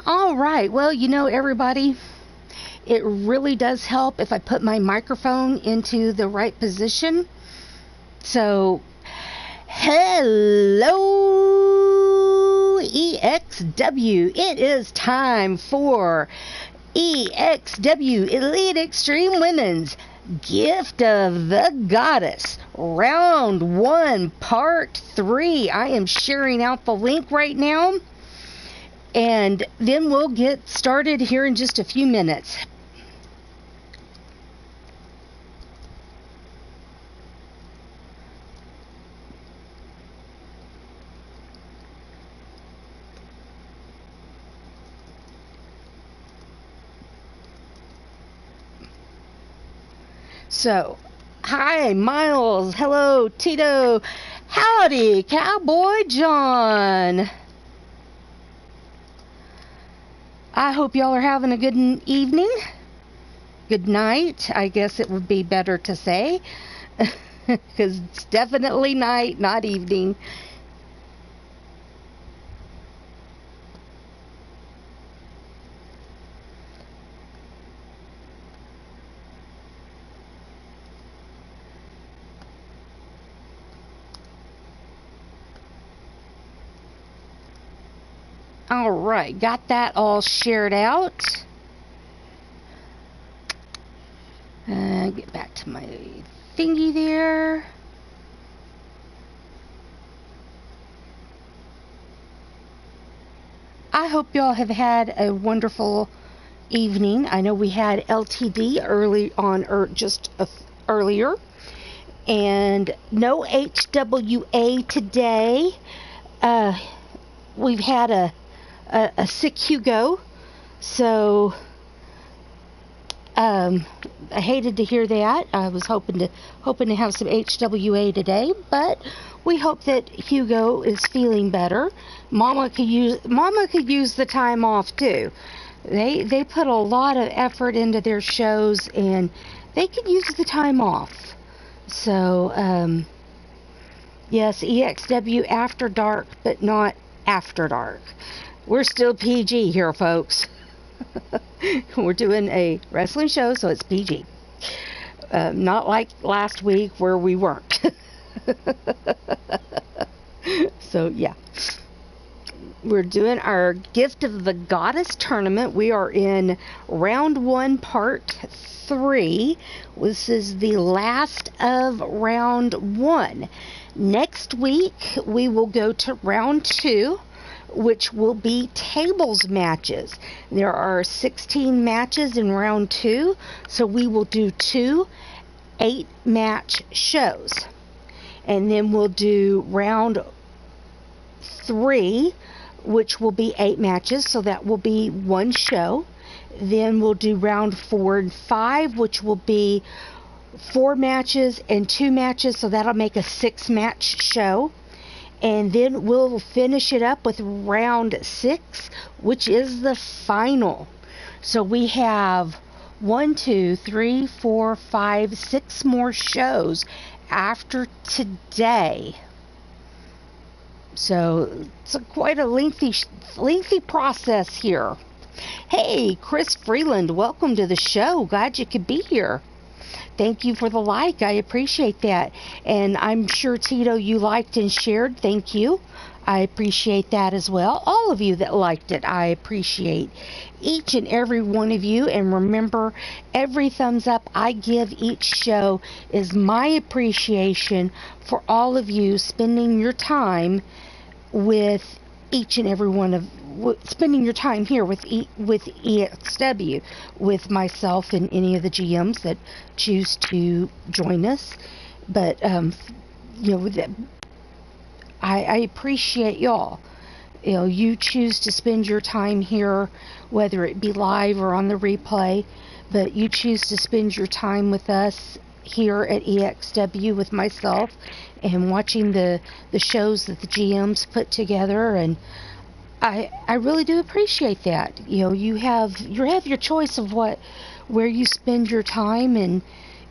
All right. Well, you know, everybody, it really does help if I put my microphone into the right position. So, hello, EXW. It is time for EXW Elite Extreme Women's Gift of the Goddess, Round 1, Part 3. I am sharing out the link right now, and then we'll get started here in just a few minutes. So, hi, Miles. Hello, Tito. Howdy, Cowboy John. I hope y'all are having a good evening. Good night, I guess it would be better to say. Because it's definitely night, not evening. All right, got that all shared out. Get back to my thingy there. I hope y'all have had a wonderful evening. I know we had LTD early on, or just earlier, and no HWA today. We've had a sick Hugo, so I hated to hear that. I was hoping to have some HWA today, but we hope that Hugo is feeling better. Mama could use the time off too. They put a lot of effort into their shows, and they could use the time off. So yes, EXW after dark, but not after dark. We're still PG here, folks. We're doing a wrestling show, so it's PG. Not like last week where we weren't. So, yeah. We're doing our Gift of the Goddess tournament. We are in round 1, part 3. This is the last of round 1. Next week, we will go to round 2, which will be tables matches. There are 16 matches in round 2, so we will do 2 8-match shows. And then we'll do round 3, which will be 8 matches, so that will be 1 show. Then we'll do round 4 and 5, which will be 4 matches and 2 matches, so that'll make a 6-match show. And then we'll finish it up with round 6, which is the final. So we have 1, 2, 3, 4, 5, 6 more shows after today. So it's quite a lengthy process here. Hey, Chris Freeland, welcome to the show. Glad you could be here. Thank you for the like. I appreciate that. And I'm sure, Tito, you liked and shared. Thank you. I appreciate that as well. All of you that liked it, I appreciate each and every one of you. And remember, every thumbs up I give each show is my appreciation for all of you spending your time with each and every one of spending your time here with EXW, with myself and any of the GMs that choose to join us. But you know, I appreciate y'all. You know, you choose to spend your time here, whether it be live or on the replay, but you choose to spend your time with us here at EXW with myself and watching the shows that the GMs put together. And I really do appreciate that. You know, you have your choice of where you spend your time, and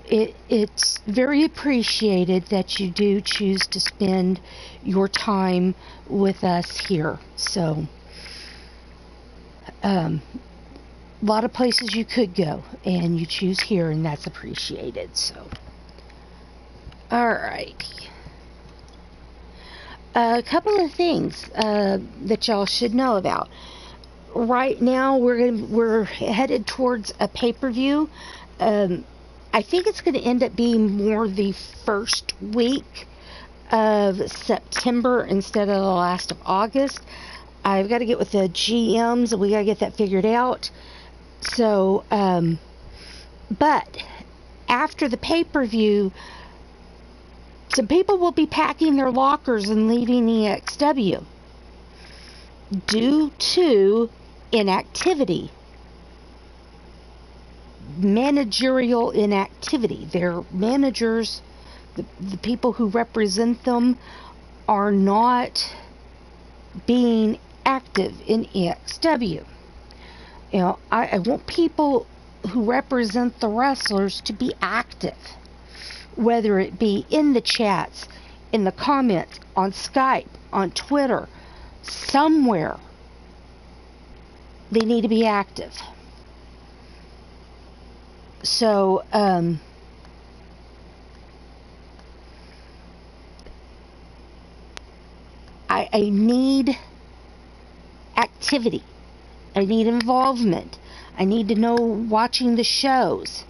it's very appreciated that you do choose to spend your time with us here. So A lot of places you could go, and you choose here, and that's appreciated. So, alrighty. A couple of things that y'all should know about. Right now, we're headed towards a pay-per-view. I think it's going to end up being more the first week of September instead of the last of August. I've got to get with the GMs, and we got to get that figured out. So, but after the pay-per-view, some people will be packing their lockers and leaving EXW due to inactivity, managerial inactivity. Their managers, the people who represent them, are not being active in EXW. You know, I want people who represent the wrestlers to be active, whether it be in the chats, in the comments, on Skype, on Twitter, somewhere. They need to be active. So, I need activity. I need involvement. I need to know watching the shows.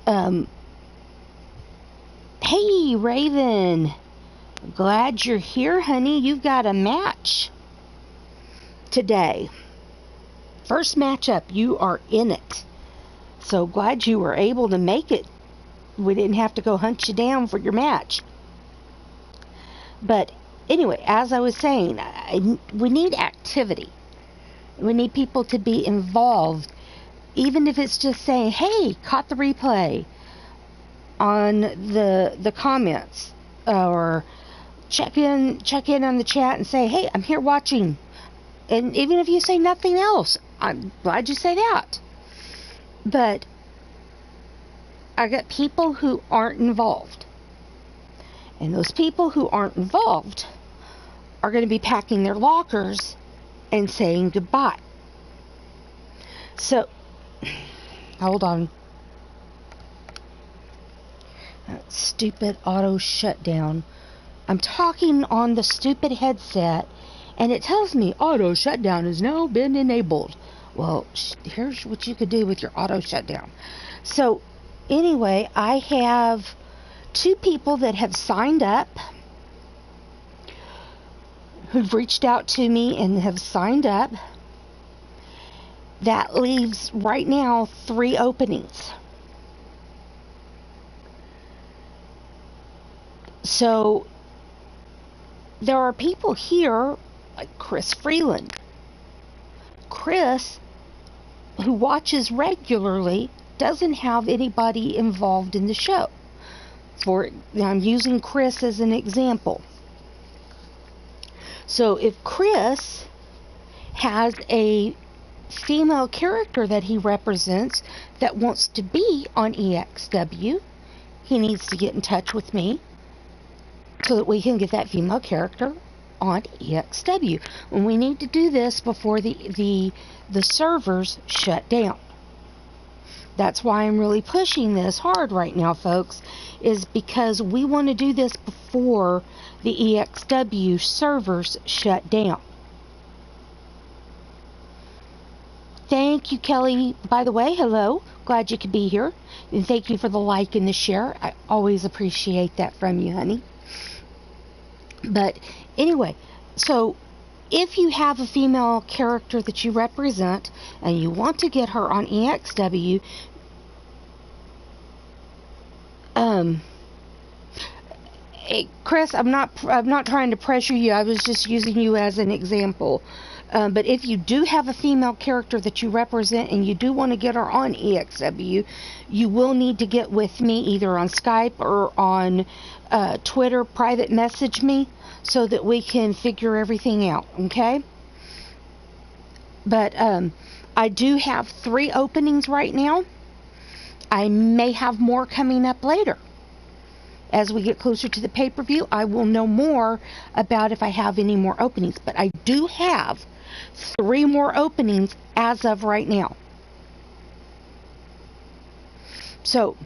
Hey, Raven. Glad you're here, honey. You've got a match today. First matchup, you are in it. So glad you were able to make it. We didn't have to go hunt you down for your match. But anyway, as I was saying, we need activity. We need people to be involved. Even if it's just saying, hey, caught the replay on the comments. Or check in on the chat and say, hey, I'm here watching. And even if you say nothing else, I'm glad you say that. But I got people who aren't involved. And those people who aren't involved are going to be packing their lockers and saying goodbye. So, hold on. That stupid auto shutdown. I'm talking on the stupid headset, and it tells me auto shutdown has now been enabled. Well, here's what you could do with your auto shutdown. So, anyway, I have 2 people that have signed up, who've reached out to me and have signed up. That leaves right now 3 openings. So there are people here like Chris Freeland. Chris, who watches regularly, doesn't have anybody involved in the show. I'm using Chris as an example. So if Chris has a female character that he represents that wants to be on EXW, he needs to get in touch with me so that we can get that female character on EXW. And we need to do this before the servers shut down. That's why I'm really pushing this hard right now, folks, is because we want to do this before the EXW servers shut down. Thank you, Kelly. By the way, hello. Glad you could be here. And thank you for the like and the share. I always appreciate that from you, honey. But anyway, so if you have a female character that you represent and you want to get her on EXW, hey, Chris, I'm not trying to pressure you. I was just using you as an example. But if you do have a female character that you represent and you do want to get her on EXW, you will need to get with me either on Skype or on Twitter, private message me, so that we can figure everything out, okay? But I do have 3 openings right now. I may have more coming up later. As we get closer to the pay-per-view, I will know more about if I have any more openings. But I do have 3 more openings as of right now. So,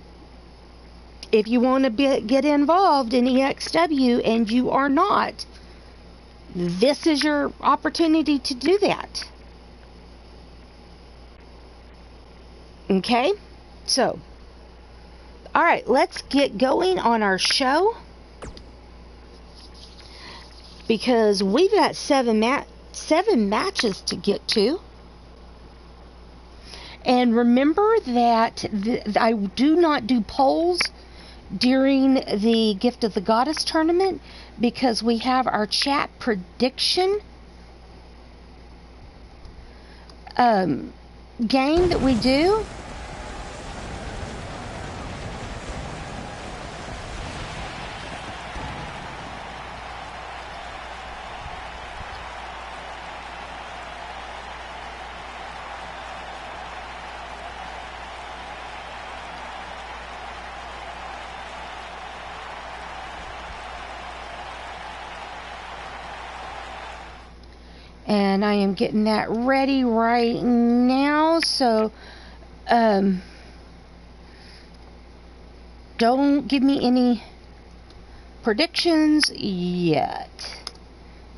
if you want to get involved in EXW and you are not, this is your opportunity to do that. Okay? So, alright, let's get going on our show. Because we've got 7 matches to get to. And remember that I do not do polls during the Gift of the Goddess tournament because we have our chat prediction game that we do. And I am getting that ready right now, so don't give me any predictions yet,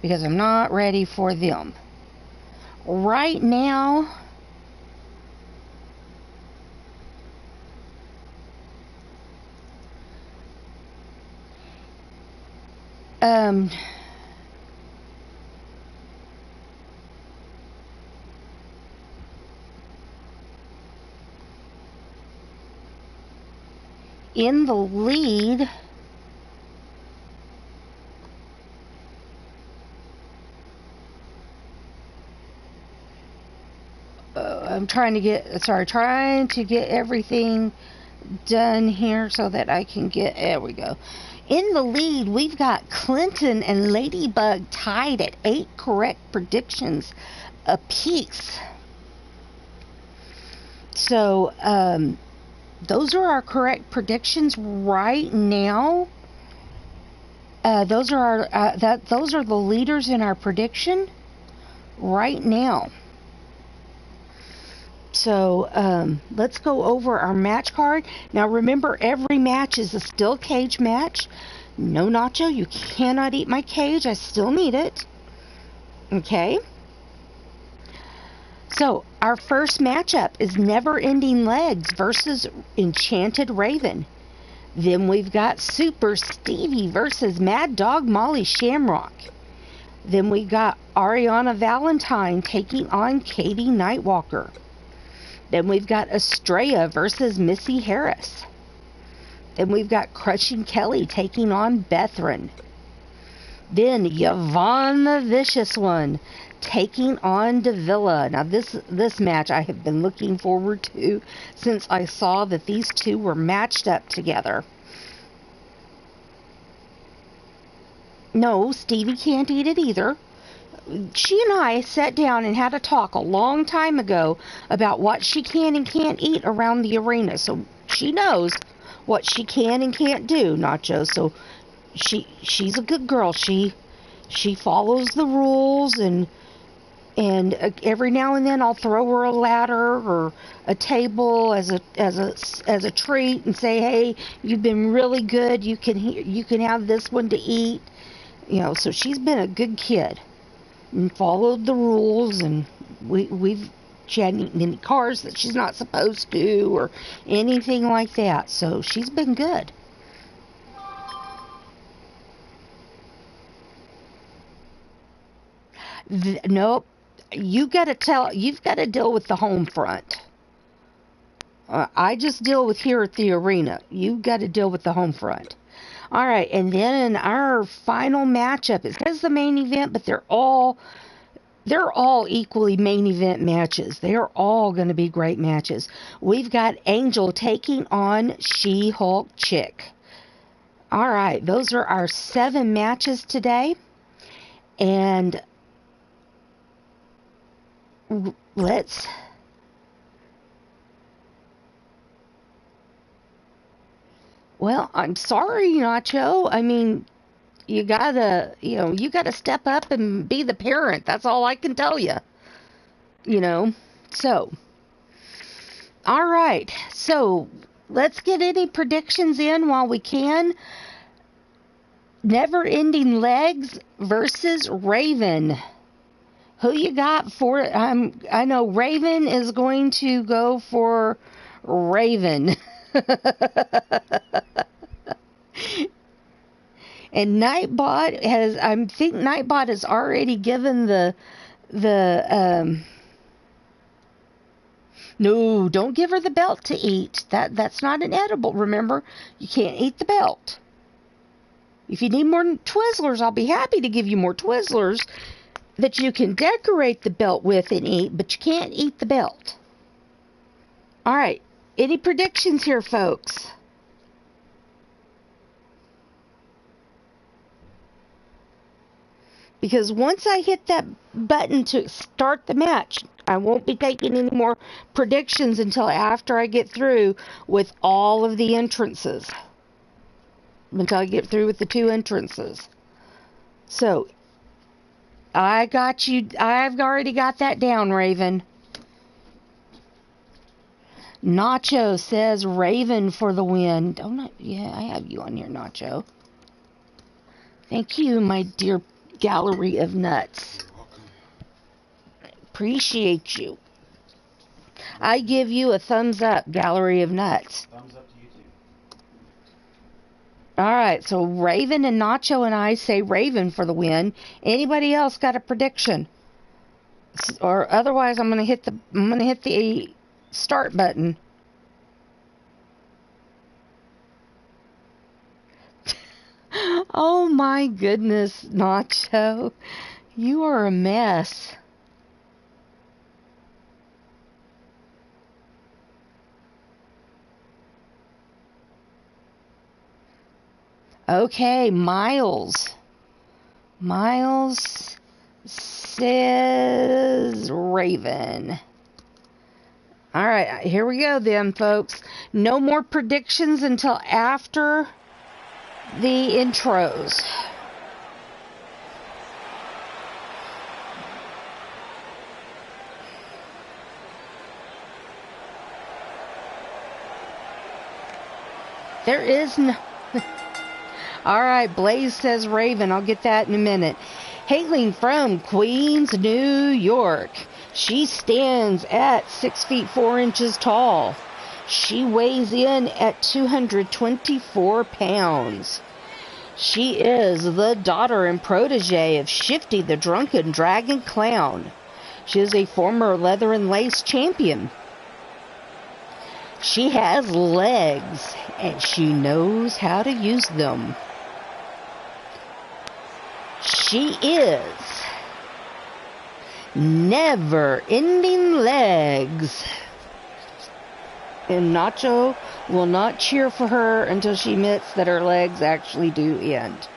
because I'm not ready for them. Right now, in the lead, I'm trying to get everything done here so that I can get, there we go. In the lead, we've got Clinton and Ladybug tied at 8 correct predictions apiece. So, those are our correct predictions right now. Those are the leaders in our prediction right now. So let's go over our match card. Now remember, every match is a steel cage match. No, Nacho, you cannot eat my cage. I still need it. Okay. So our first matchup is Never Ending Legs versus Enchanted Raven. Then we've got Super Stevie versus Mad Dog Molly Shamrock. Then we got Ariana Valentine taking on Katie Nightwalker. Then we've got Estrella versus Missy Harris. Then we've got Crushing Kelly taking on Bethran. Then Yvonne the Vicious One taking on Davila. Now this match I have been looking forward to since I saw that these two were matched up together. No, Stevie can't eat it either. She and I sat down and had a talk a long time ago about what she can and can't eat around the arena. So she knows what she can and can't do, Nacho. So she's a good girl. She follows the rules, and every now and then I'll throw her a ladder or a table as a treat and say, "Hey, you've been really good. You can have this one to eat." You know, so she's been a good kid and followed the rules, and she hadn't eaten any carbs that she's not supposed to or anything like that. So she's been good. Nope. You've got to deal with the home front. I just deal with here at the arena. You've got to deal with the home front. All right, and then our final matchup is the main event, but they're all equally main event matches. They're all going to be great matches. We've got Angel taking on She-Hulk Chick. All right, those are our 7 matches today, and let's well, I'm sorry, Nacho. I mean, you gotta, you gotta step up and be the parent. That's all I can tell you. So, all right. So, let's get any predictions in while we can. Never Ending Legs versus Raven. Who you got for it? I know Raven is going to go for Raven. And Nightbot has already given no, don't give her the belt to eat. That's not an edible. Remember, you can't eat the belt. If you need more Twizzlers, I'll be happy to give you more Twizzlers that you can decorate the belt with and eat, but you can't eat the belt. All right. Any predictions here, folks? Because once I hit that button to start the match, I won't be taking any more predictions until after I get through with all of the entrances. Until I get through with the 2 entrances. So, I got you. I've already got that down, Raven. Nacho says Raven for the win. Yeah, I have you on here, Nacho. Thank you, my dear gallery of nuts. You're welcome. Appreciate you. I give you a thumbs up, gallery of nuts. Thumbs up to you too. All right, so Raven and Nacho and I say Raven for the win. Anybody else got a prediction? Or otherwise, I'm gonna hit the start button. Oh my goodness, Nacho, you are a mess. Okay, Miles. Miles says Raven. All right, here we go then, folks. No more predictions until after the intros. There is no... All right, Blaze says Raven. I'll get that in a minute. Hailing from Queens, New York. She stands at 6 feet 4 inches tall. She weighs in at 224 pounds. She is the daughter and protege of Shifty the Drunken Dragon Clown. She is a former leather and lace champion. She has legs, and she knows how to use them. She is Never Ending Legs. And Nacho will not cheer for her until she admits that her legs actually do end.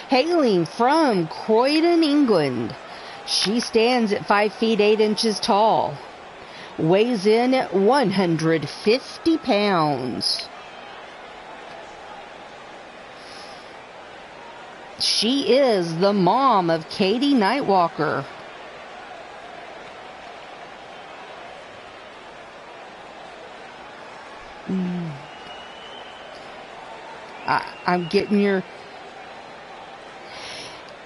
Hailing from Croydon, England, she stands at 5 feet 8 inches tall. Weighs in at 150 pounds. She is the mom of Katie Nightwalker. I'm getting your...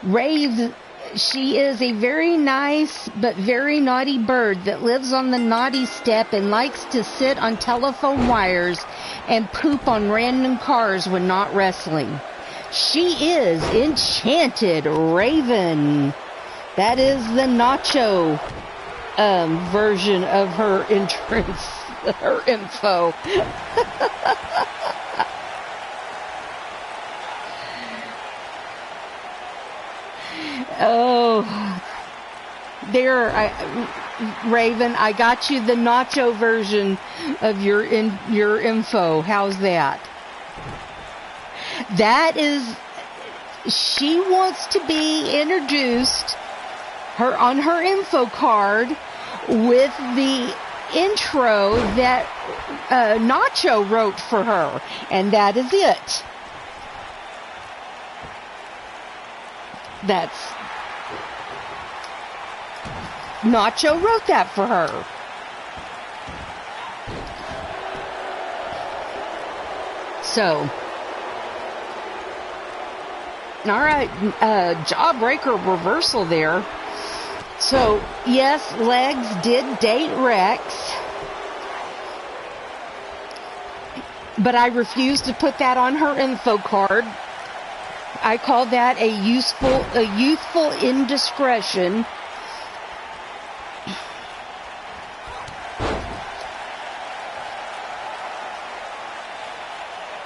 Rave, she is a very nice but very naughty bird that lives on the naughty step and likes to sit on telephone wires and poop on random cars when not wrestling. She is Enchanted Raven. That is the Nacho version of her entrance, her info. Oh, there, Raven, I got you the Nacho version of your info. How's that? That is she wants to be introduced on her info card with the intro that Nacho wrote for her, and that is it. Nacho wrote that for her. So, all right, jawbreaker reversal there. So, yes, Legs did date Rex, but I refused to put that on her info card. I call that a youthful indiscretion.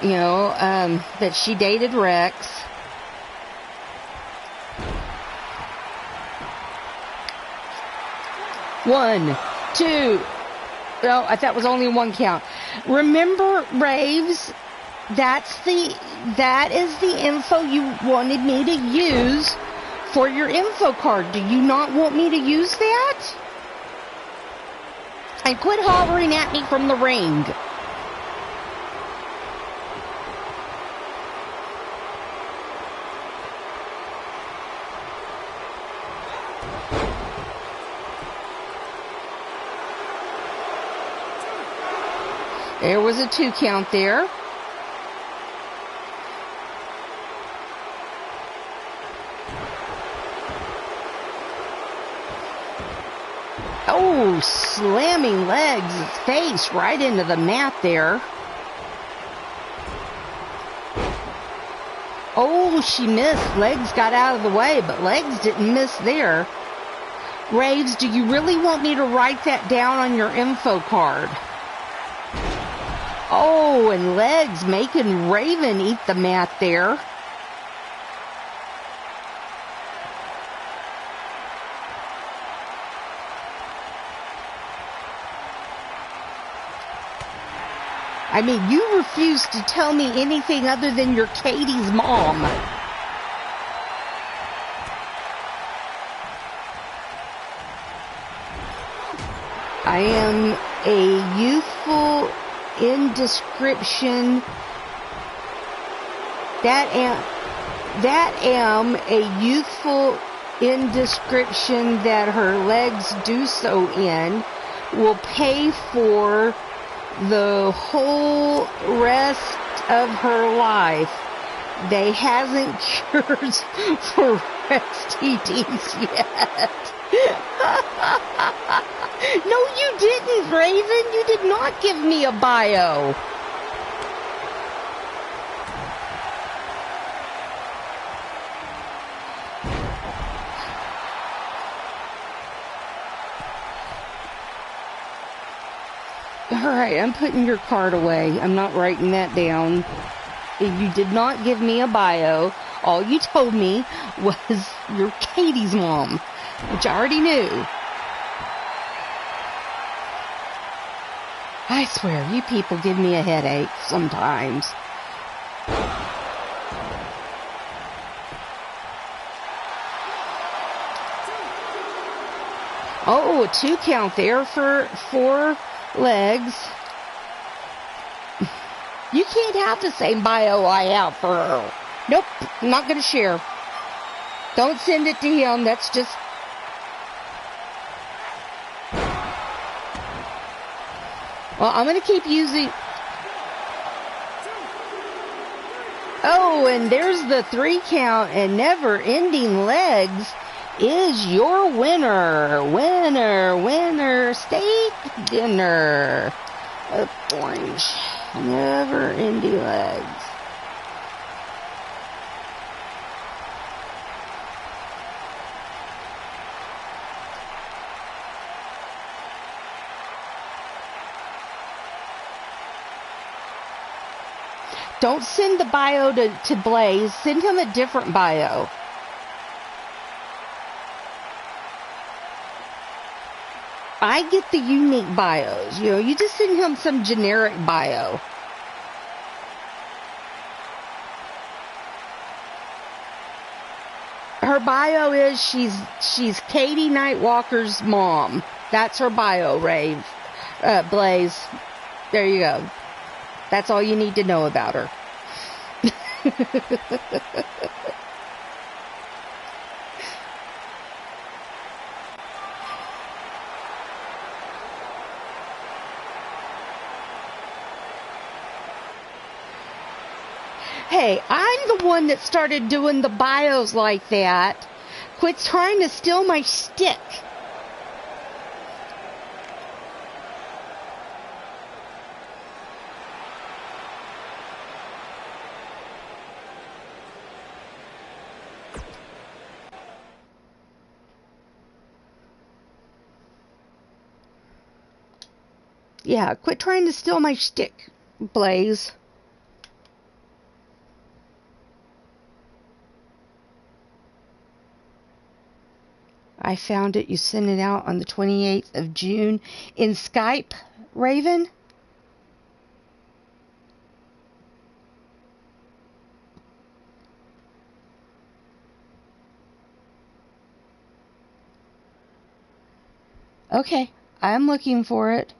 You know, that she dated Rex. One, two. No, I thought it was only one count. Remember, Raves, that is the info you wanted me to use for your info card. Do you not want me to use that? And quit hollering at me from the ring. There was a 2 count there. Oh, slamming Legs' face right into the mat there. Oh, she missed. Legs got out of the way, but Legs didn't miss there. Raves, do you really want me to write that down on your info card? Oh, and Legs making Raven eat the mat there. I mean, you refuse to tell me anything other than you're Katie's mom. I am a youthful indiscretion. That am a youthful indiscretion that her legs do so in will pay for the whole rest of her life. They hasn't cures for STDs yet. No, you didn't, Raven. You did not give me a bio. Alright, I'm putting your card away. I'm not writing that down. You did not give me a bio. All you told me was you're Katie's mom, which I already knew. I swear, you people give me a headache sometimes. Oh, a 2 count there for 4 legs. You can't have the same bio I have for her. Nope, I'm not going to share. Don't send it to him. That's just... Well, I'm going to keep using... Oh, and there's the 3 count, and never-ending legs is your winner. Winner, steak dinner. Orange. Never-ending legs. Don't send the bio to Blaze. Send him a different bio. I get the unique bios. You know, you just send him some generic bio. her bio is she's Katie Nightwalker's mom. That's her bio, Blaze. There you go. That's all you need to know about her. Hey, I'm the one that started doing the bios like that. Quit trying to steal my stick. Yeah, quit trying to steal my stick, Blaze. I found it. You sent it out on the 28th of June in Skype, Raven. Okay, I'm looking for it.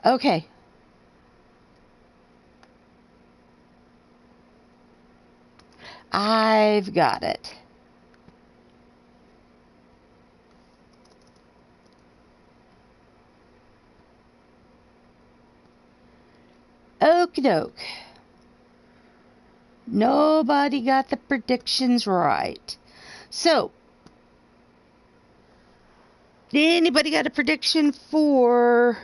Okay. I've got it. Okie doke. Nobody got the predictions right. So, anybody got a prediction for...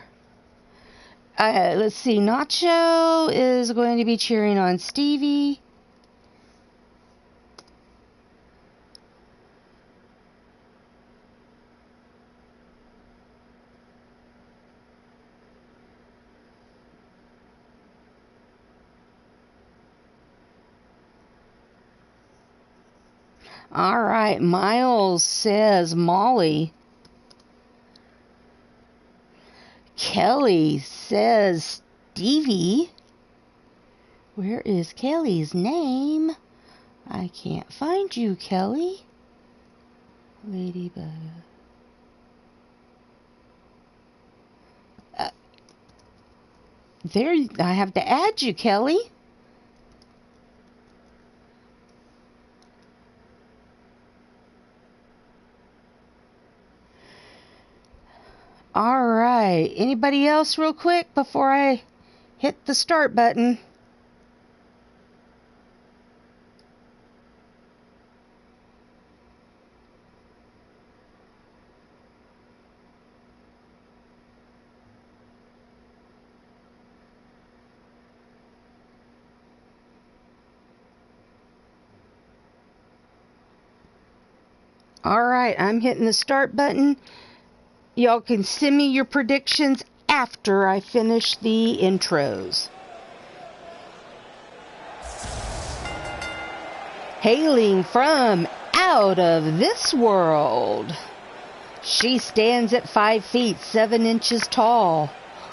let's see. Nacho is going to be cheering on Stevie. All right. Miles says Molly. Kelly says Stevie. Where is Kelly's name? I can't find you, Kelly. Ladybug. There, I have to add you, Kelly. All right. Anybody else real quick before I hit the start button? All right. I'm hitting the start button. Y'all can send me your predictions after I finish the intros. Hailing from out of this world, she stands at 5 feet 7 inches tall,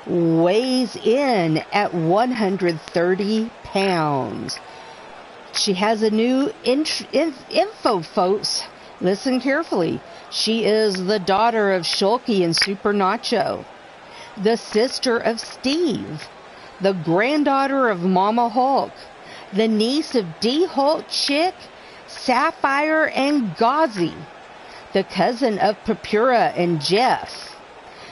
weighs in at 130 pounds. She has a new info, folks. Listen carefully. She is the daughter of Shulky and Super Nacho, the sister of Steve, the granddaughter of Mama Hulk, the niece of D-Hulk Chick, Sapphire, and Gauzy, the cousin of Papura and Jeff.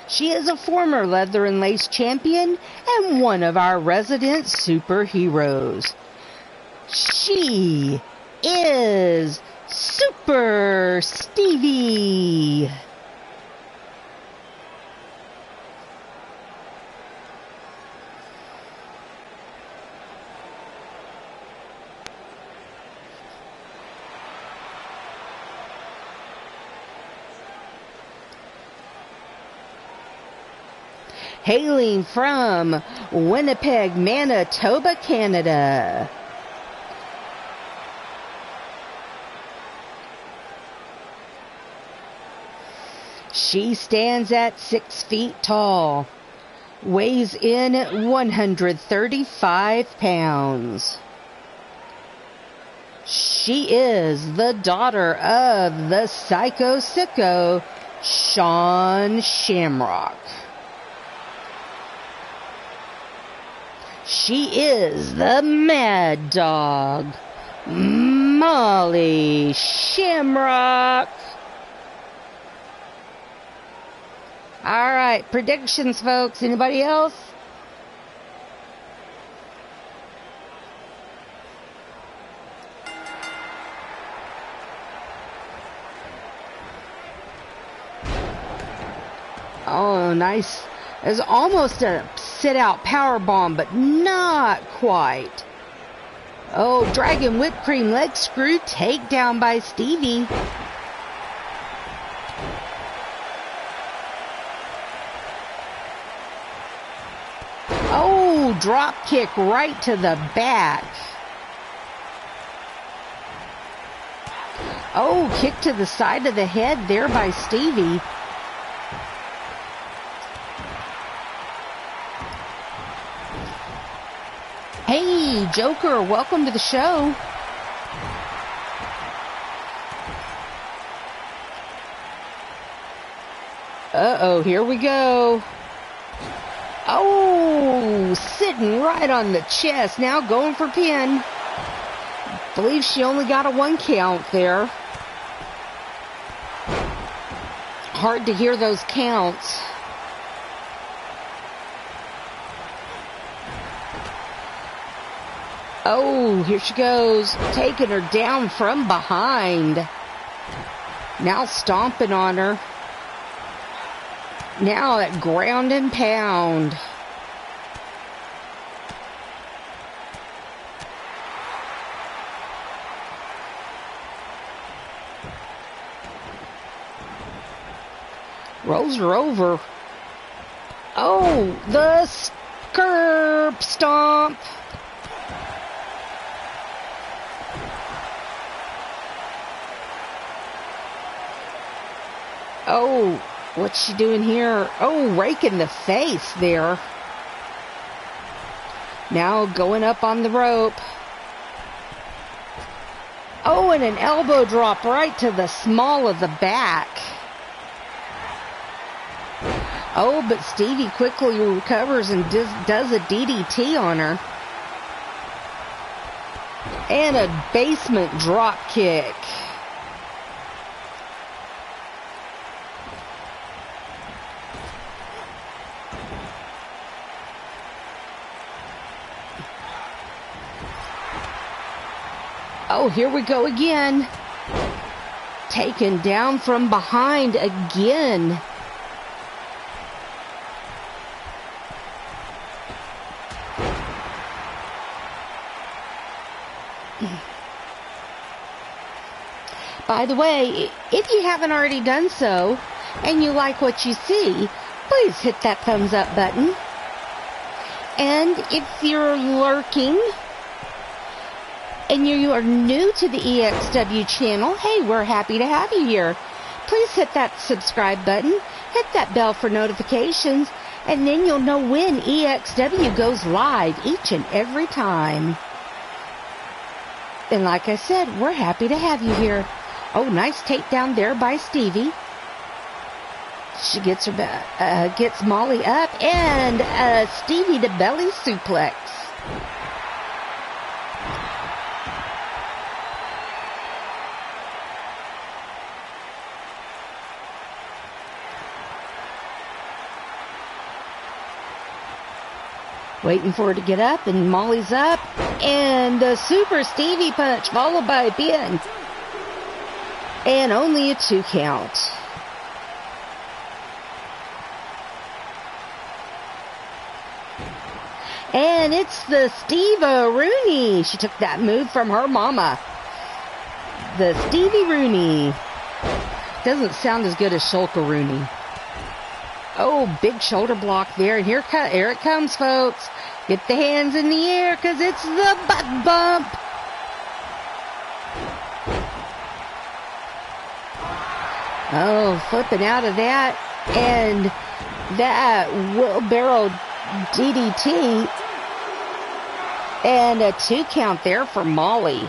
She is a former leather and lace champion and one of our resident superheroes. She is Super Stevie. hailing from Winnipeg, Manitoba, Canada. She stands at 6 feet tall, weighs in 135 pounds. She is the daughter of the Psycho Sicko, Sean Shamrock. She is the Mad Dog, Molly Shamrock. All right, predictions, folks. Anybody else? Oh, nice. It was almost a sit-out power bomb, but not quite. Oh, Dragon Whipped Cream leg screw takedown by Stevie. Oh, drop kick right to the back. Oh, kick to the side of the head there by Stevie. Hey, Joker, welcome to the show. Uh-oh, here we go. Oh, sitting right on the chest. Now going for pin. Believe she only got a 1 count there. Hard to hear those counts. Oh, here she goes, taking her down from behind. Now stomping on her. Now that ground and pound. Rolls her over. Oh, the curb stomp. Oh, what's she doing here? Oh, raking the face there. Now going up on the rope. Oh, and an elbow drop right to the small of the back. Oh, but Stevie quickly recovers and does a DDT on her. And a basement drop kick. Oh, here we go again. Taken down from behind again. By the way, if you haven't already done so, and you like what you see, please hit that thumbs up button. And if you're lurking, and you are new to the EXW channel, hey, we're happy to have you here. Please hit that subscribe button, hit that bell for notifications, and then you'll know when EXW goes live each and every time. And like I said, we're happy to have you here. Oh, nice takedown there by Stevie. She gets her gets Molly up, and Stevie to belly suplex. Waiting for her to get up, and Molly's up, and the Super Stevie punch followed by a pin. And only a 2 count. And it's the Steva Rooney. She took that move from her mama. The Stevie Rooney. Doesn't sound as good as Shulka Rooney. Oh, big shoulder block there. And here it comes, folks. Get the hands in the air because it's the butt bump. Oh, flipping out of that. And that wheelbarrow DDT. And a 2 count there for Molly.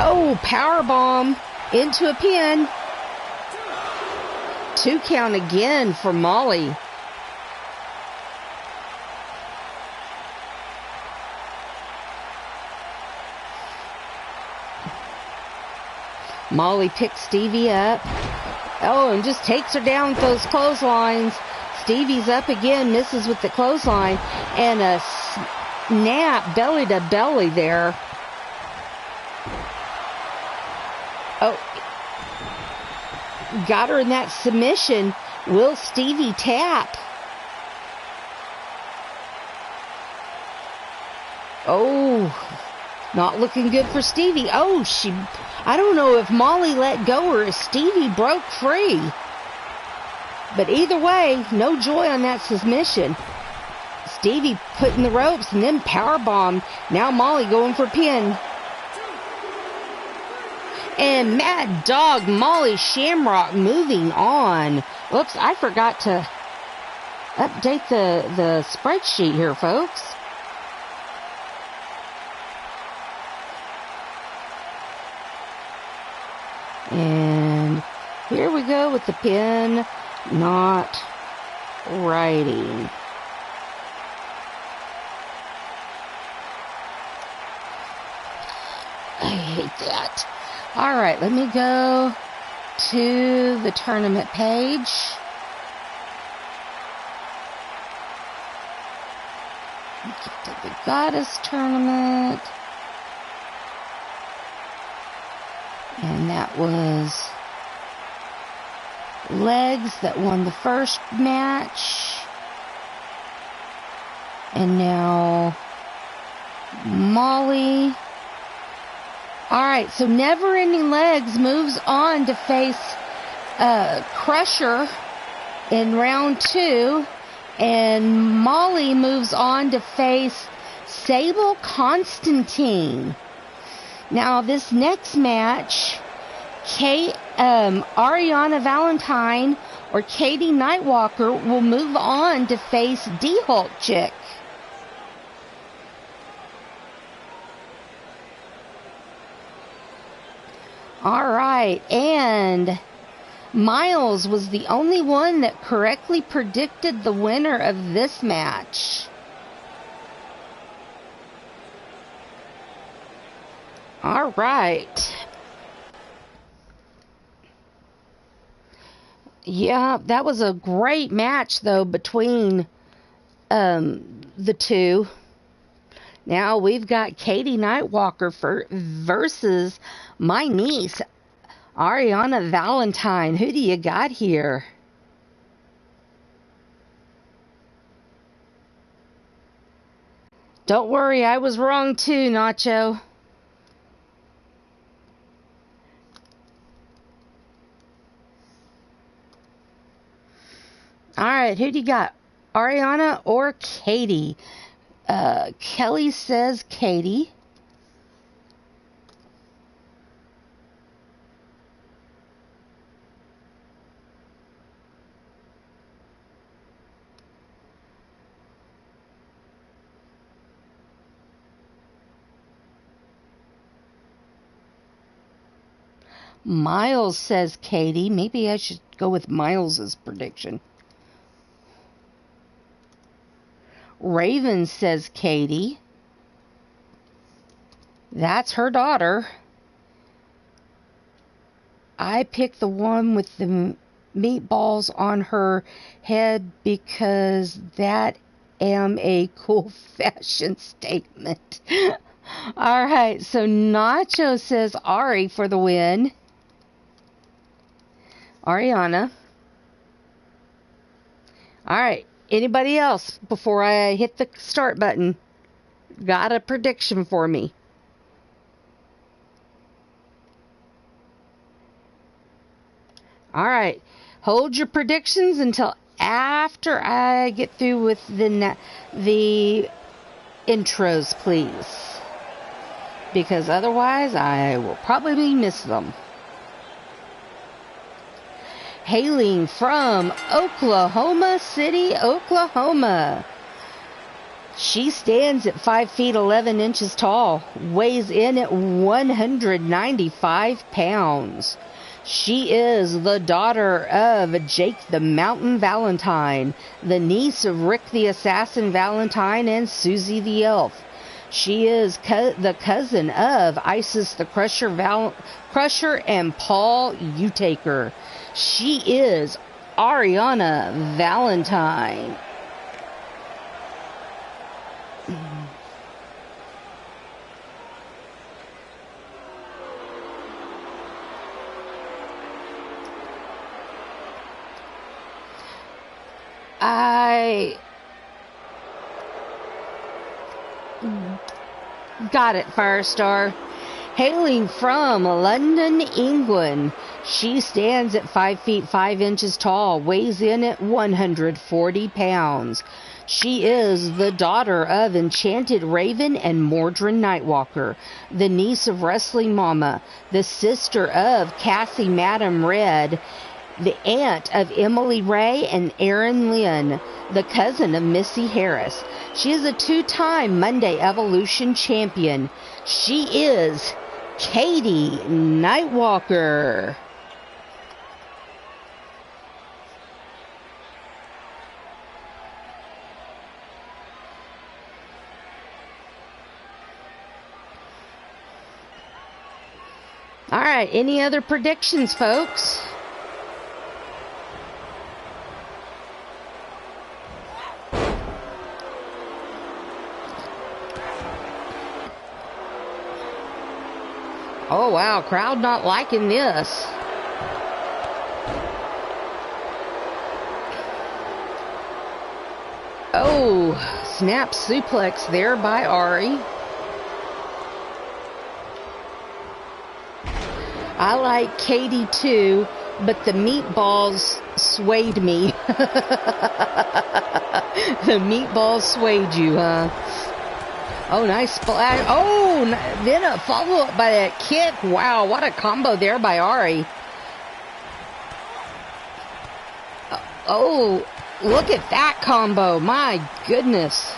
Oh, powerbomb into a pin. 2 count again for Molly. Molly picks Stevie up. Oh, and just takes her down with those clotheslines. Stevie's up again, misses with the clothesline. And a snap belly to belly there. Oh, got her in that submission. Will Stevie tap? Oh, not looking good for Stevie. Oh, I don't know if Molly let go or if Stevie broke free. But either way, no joy on that submission. Stevie put in the ropes and then powerbomb. Now Molly going for a pin. And Mad Dog Molly Shamrock moving on. Whoops, I forgot to update the spreadsheet here, folks. And here we go with the pin not writing. I hate that. All right, let me go to the tournament page. Get to the Goddess tournament. And that was Legs that won the first match. And now Molly. Alright, so Never Ending Legs moves on to face Crusher in round 2. And Molly moves on to face Sable Constantine. Now, this next match, Ariana Valentine or Katie Nightwalker will move on to face D-Hulk Chick. All right, and Miles was the only one that correctly predicted the winner of this match. All right. Yeah, that was a great match, though, between the two. Now we've got Katie Nightwalker versus my niece, Ariana Valentine. Who do you got here? Don't worry, I was wrong too, Nacho. All right, who do you got? Ariana or Katie? Kelly says Katie. Miles says Katie. Maybe I should go with Miles's prediction. Raven says Katie. That's her daughter. I picked the one with the meatballs on her head because that am a cool fashion statement. All right, so Nacho says Ari for the win. Ariana. All right. Anybody else before I hit the start button? Got a prediction for me? All right. Hold your predictions until after I get through with the intros, please. Because otherwise I will probably miss them. Hailing from Oklahoma City, Oklahoma. She stands at 5 feet 11 inches tall, weighs in at 195 pounds. She is the daughter of Jake the Mountain Valentine, the niece of Rick the Assassin Valentine and Susie the Elf. She is the cousin of Isis the Crusher and Paul Utaker. She is Ariana Valentine. I got it, Firestar. Hailing from London, England, she stands at 5 feet 5 inches tall, weighs in at 140 pounds. She is the daughter of Enchanted Raven and Mordrin Nightwalker, the niece of Wrestling Mama, the sister of Cassie Madam Red, the aunt of Emily Ray and Aaron Lynn, the cousin of Missy Harris. She is a two-time Monday Evolution champion. She is Katie Nightwalker. All right, any other predictions, folks? Oh, wow, crowd not liking this. Oh, snap suplex there by Ari. I like Katie too, but the meatballs swayed me. The meatballs swayed you, huh? Oh, nice splash. Oh, then a follow-up by that kick. Wow, what a combo there by Ari. Oh, look at that combo. My goodness.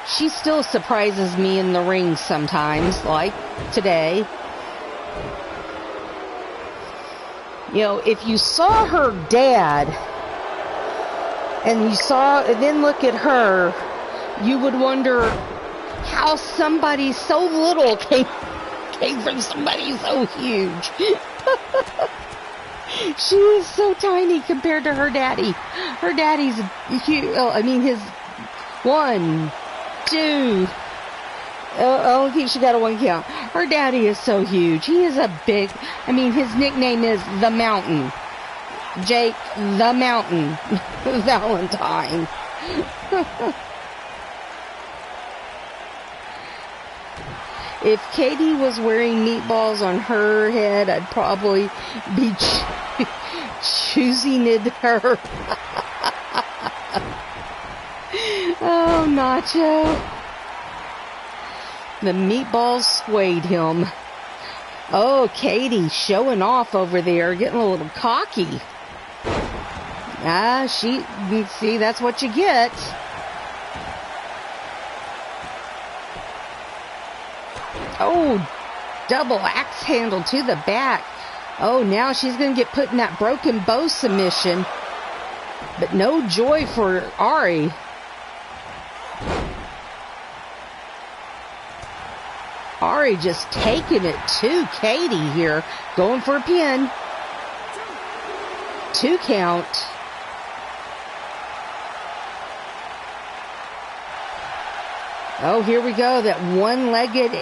She still surprises me in the ring sometimes, like today. You know, if you saw her dad, and then look at her, you would wonder how somebody so little came from somebody so huge. She is so tiny compared to her daddy. Her daddy's huge. Oh, I mean, his 1, 2. Oh, I think she got a 1 count. Her daddy is so huge. He is a big. I mean, his nickname is The Mountain. Jake the Mountain Valentine. If Katie was wearing meatballs on her head, I'd probably be choosing it her. Oh, Nacho. The meatballs swayed him. Oh, Katie showing off over there, getting a little cocky. See, that's what you get. Oh, double axe handle to the back. Oh, now she's going to get put in that broken bow submission. But no joy for Ari. Ari just taking it to Katie here. Going for a pin. 2 count. Oh, here we go. That one-legged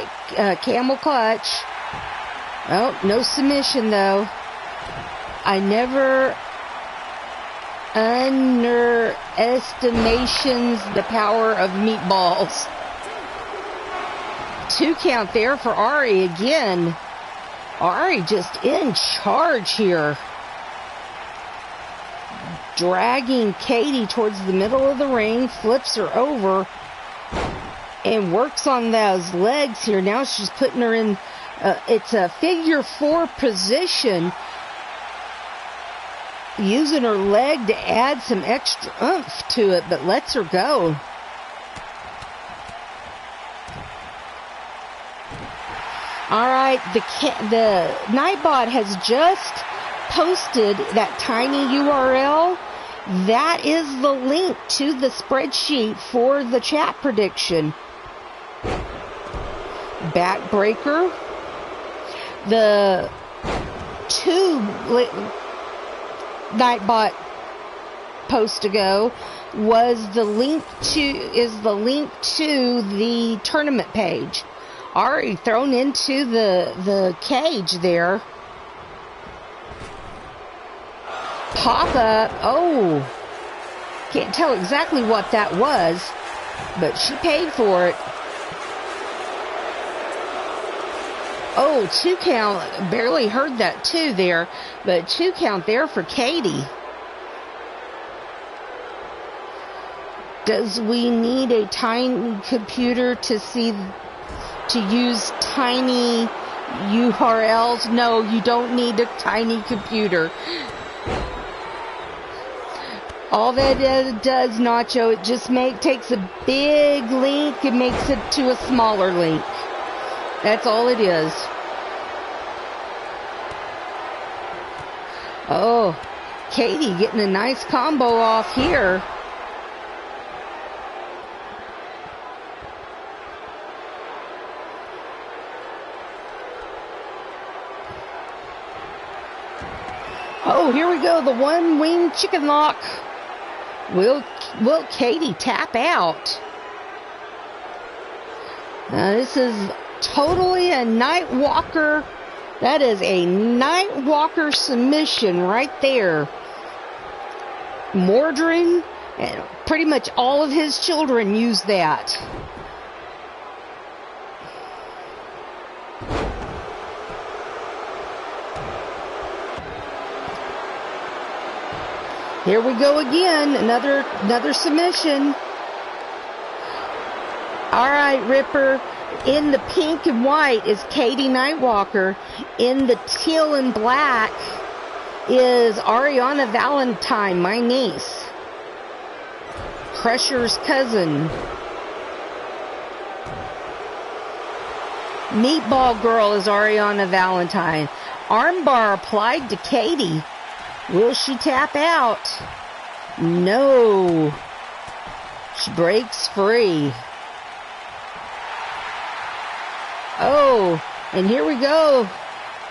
camel clutch. Oh, no submission, though. I never underestimations the power of meatballs. 2 count there for Ari again. Ari just in charge here. Dragging Katie towards the middle of the ring, flips her over, and works on those legs here. Now she's putting her in, it's a figure 4 position, using her leg to add some extra oomph to it, but lets her go. All right, the Nightbot has just posted that tiny URL. That is the link to the spreadsheet for the chat prediction. Backbreaker. The 2 Nightbot posts ago was the link to the tournament page. Already thrown into the cage there. Pop up. Oh, can't tell exactly what that was, but she paid for it. Oh, 2 count. Barely heard that 2 there, but 2 count there for Katie. Does we need a tiny computer to use tiny URLs? No, you don't need a tiny computer. All that does, Nacho, it just takes a big link and makes it to a smaller link. That's all it is. Oh, Katie getting a nice combo off here. Oh, here we go, the 1-wing chicken lock. Will Katie tap out? Now this is totally a Nightwalker. That is a Nightwalker submission right there. Mordrin and pretty much all of his children use that. Here we go again, another submission. All right, Ripper. In the pink and white is Katie Nightwalker. In the teal and black is Ariana Valentine, my niece. Crusher's cousin. Meatball Girl is Ariana Valentine. Armbar applied to Katie. Will she tap out? No. She breaks free. Oh, and here we go.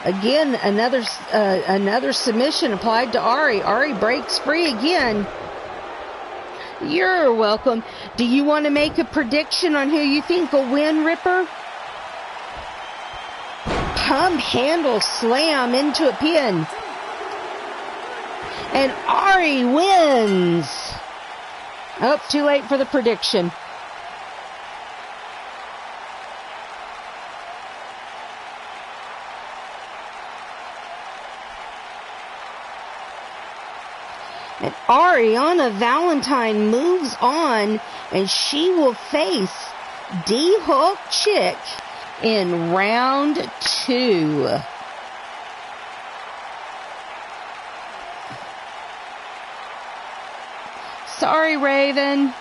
Again, another submission applied to Ari. Ari breaks free again. You're welcome. Do you want to make a prediction on who you think will win, Ripper? Pump handle slam into a pin. And Ari wins. Oh, too late for the prediction. And Ariana Valentine moves on, and she will face D-Hook Chick in round 2. Sorry, Raven.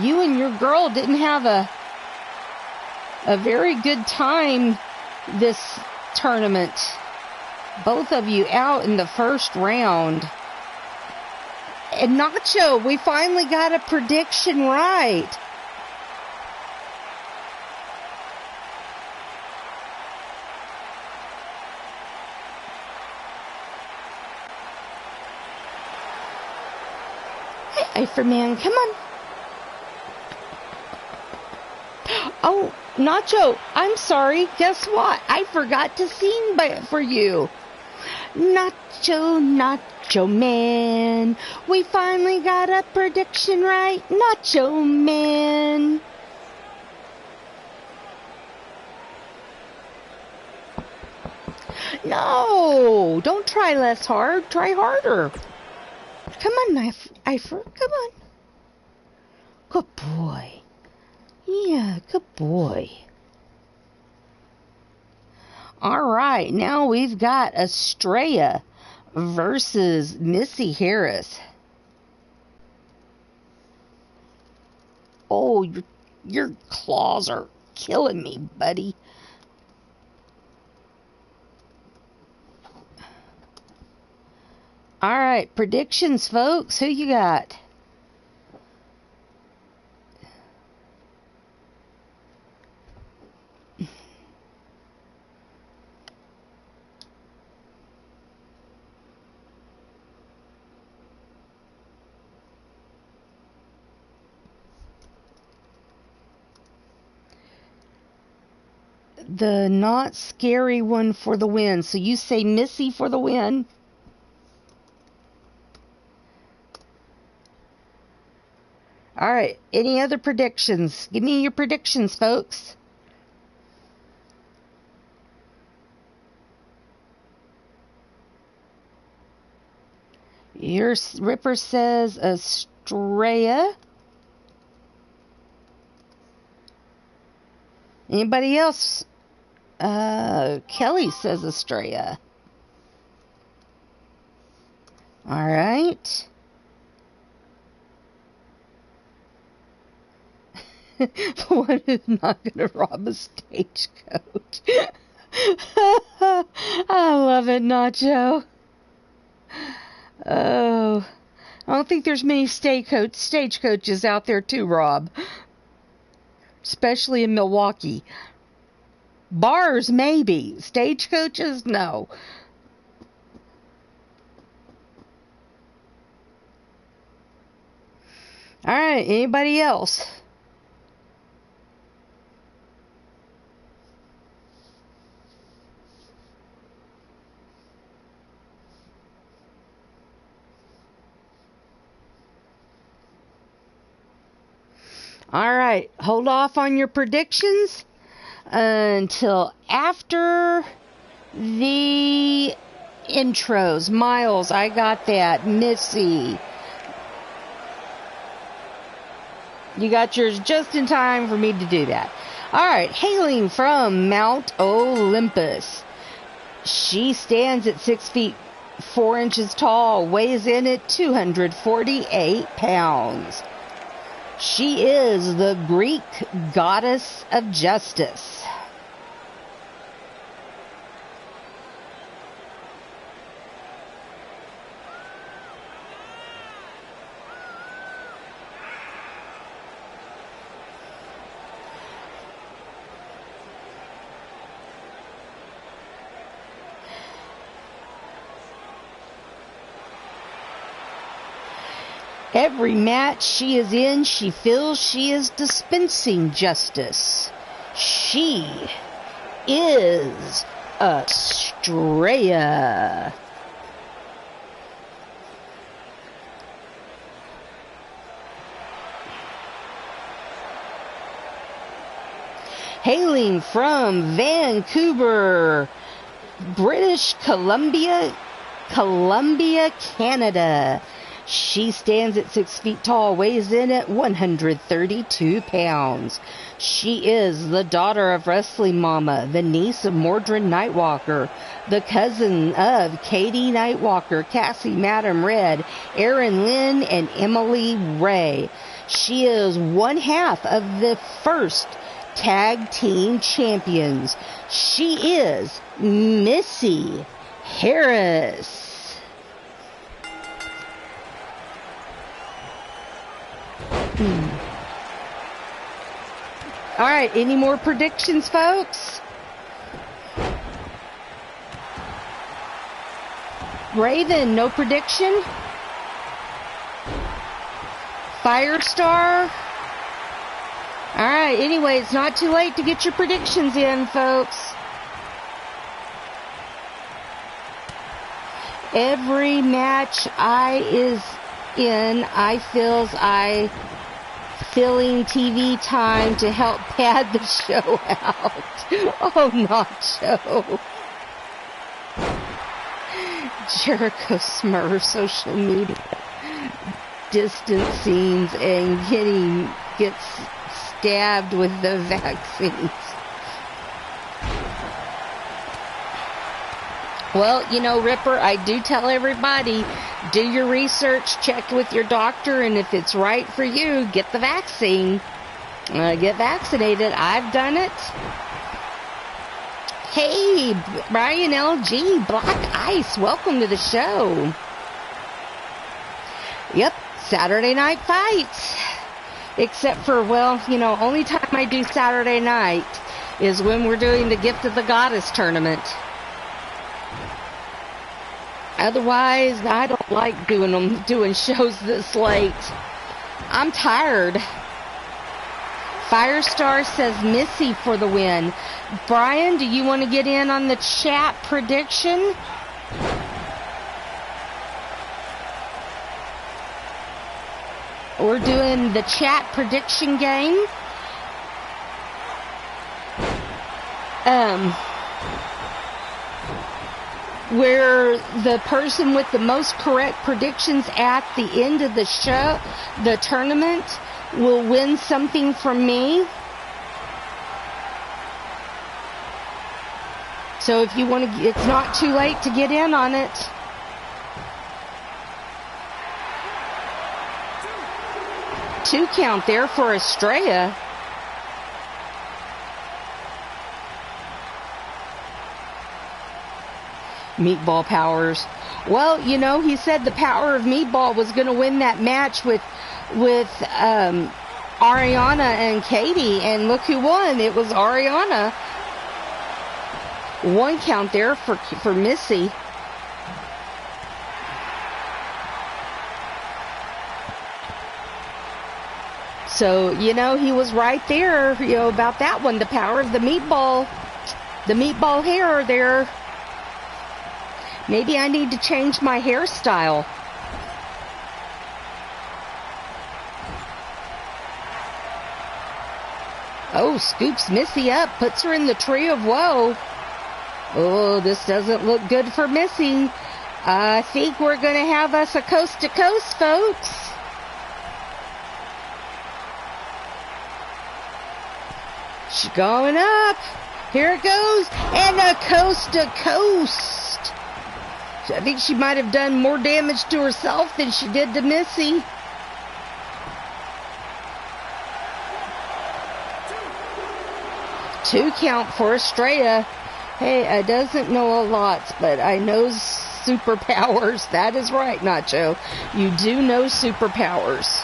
You and your girl didn't have a very good time this tournament. Both of you out in the first round. And Nacho, we finally got a prediction right. Hey, Iferman, come on. Oh, Nacho, I'm sorry. Guess what? I forgot to sing for you. Nacho, Nacho Man. We finally got a prediction right. Nacho Man. No, don't try less hard. Try harder. Come on, Eifer. Come on. Good boy. Yeah, good boy. All right, now we've got Estrella versus Missy Harris. Oh, your claws are killing me, buddy. All right, predictions, folks. Who you got? The not scary one for the win. So you say Missy for the win. All right. Any other predictions? Give me your predictions, folks. Your Ripper says Estrella. Anybody else? Kelly says Estrella. All right. The one who's not going to rob a stagecoach. I love it, Nacho. Oh, I don't think there's many stagecoaches out there to rob. Especially in Milwaukee. Bars, maybe. Stagecoaches, no. All right, anybody else? All right, hold off on your predictions until after the intros. Miles, I got that. Missy, you got yours just in time for me to do that. All right, hailing from Mount Olympus. She stands at 6 feet 4 inches tall, weighs in at 248 pounds. She is the Greek goddess of justice. Every match she is in, she feels she is dispensing justice. She is Estrella. Hailing from Vancouver, British Columbia, Canada. She stands at 6 feet tall, weighs in at 132 pounds. She is the daughter of Wrestling Mama, the niece of Mordred Nightwalker, the cousin of Katie Nightwalker, Cassie Madam Red, Erin Lynn, and Emily Ray. She is one half of the first tag team champions. She is Missy Harris. All right, any more predictions, folks? Raven, no prediction? Firestar? All right, anyway, it's not too late to get your predictions in, folks. Every match I is in, I feels I filling TV time to help pad the show out. Oh, Nacho. Jericho Smurf, social media, distant scenes, and gets stabbed with the vaccines. Well, you know, Ripper, I do tell everybody, do your research, check with your doctor, and if it's right for you, get the vaccine. Get vaccinated. I've done it. Hey, Brian LG, Black Ice, welcome to the show. Yep, Saturday night fights. Except for, well, you know, only time I do Saturday night is when we're doing the Gift of the Goddess tournament. Otherwise, I don't like doing shows this late. I'm tired. Firestar says Missy for the win. Brian, do you want to get in on the chat prediction? We're doing the chat prediction game. Where the person with the most correct predictions at the end of the show, the tournament, will win something from me. So if you want to, it's not too late to get in on it. Two count there for Estrella. Meatball Powers. Well, you know, he said the power of Meatball was going to win that match with Ariana and Katie, and look who won. It was Ariana. One count there for Missy. So, you know, he was right there, you know, about that one. The power of the meatball hair there. Maybe I need to change my hairstyle. Oh, scoops Missy up, puts her in the tree of woe. Oh, this doesn't look good for Missy. I think we're going to have us a coast to coast, folks. She's going up. Here it goes. And a coast to coast. I think she might have done more damage to herself than she did to Missy. Two count for Estrella. Hey, I doesn't know a lot, but I know superpowers. That is right, Nacho. You do know superpowers.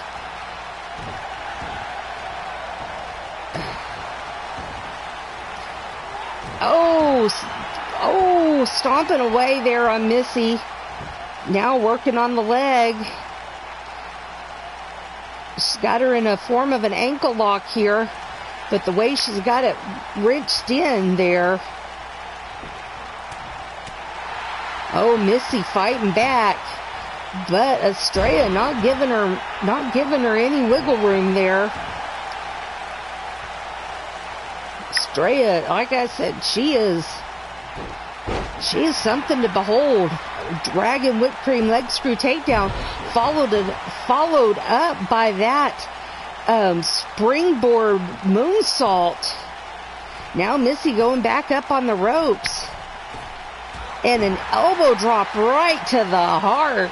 Oh, stomping away there on Missy. Now working on the leg. She's got her in a form of an ankle lock here, but the way she's got it wrenched in there. Oh, Missy fighting back, but Estrella not giving her any wiggle room there. Estrella, like I said, she is something to behold. Dragon whipped cream leg screw takedown, followed up by that springboard moonsault. Now Missy going back up on the ropes. And an elbow drop right to the heart.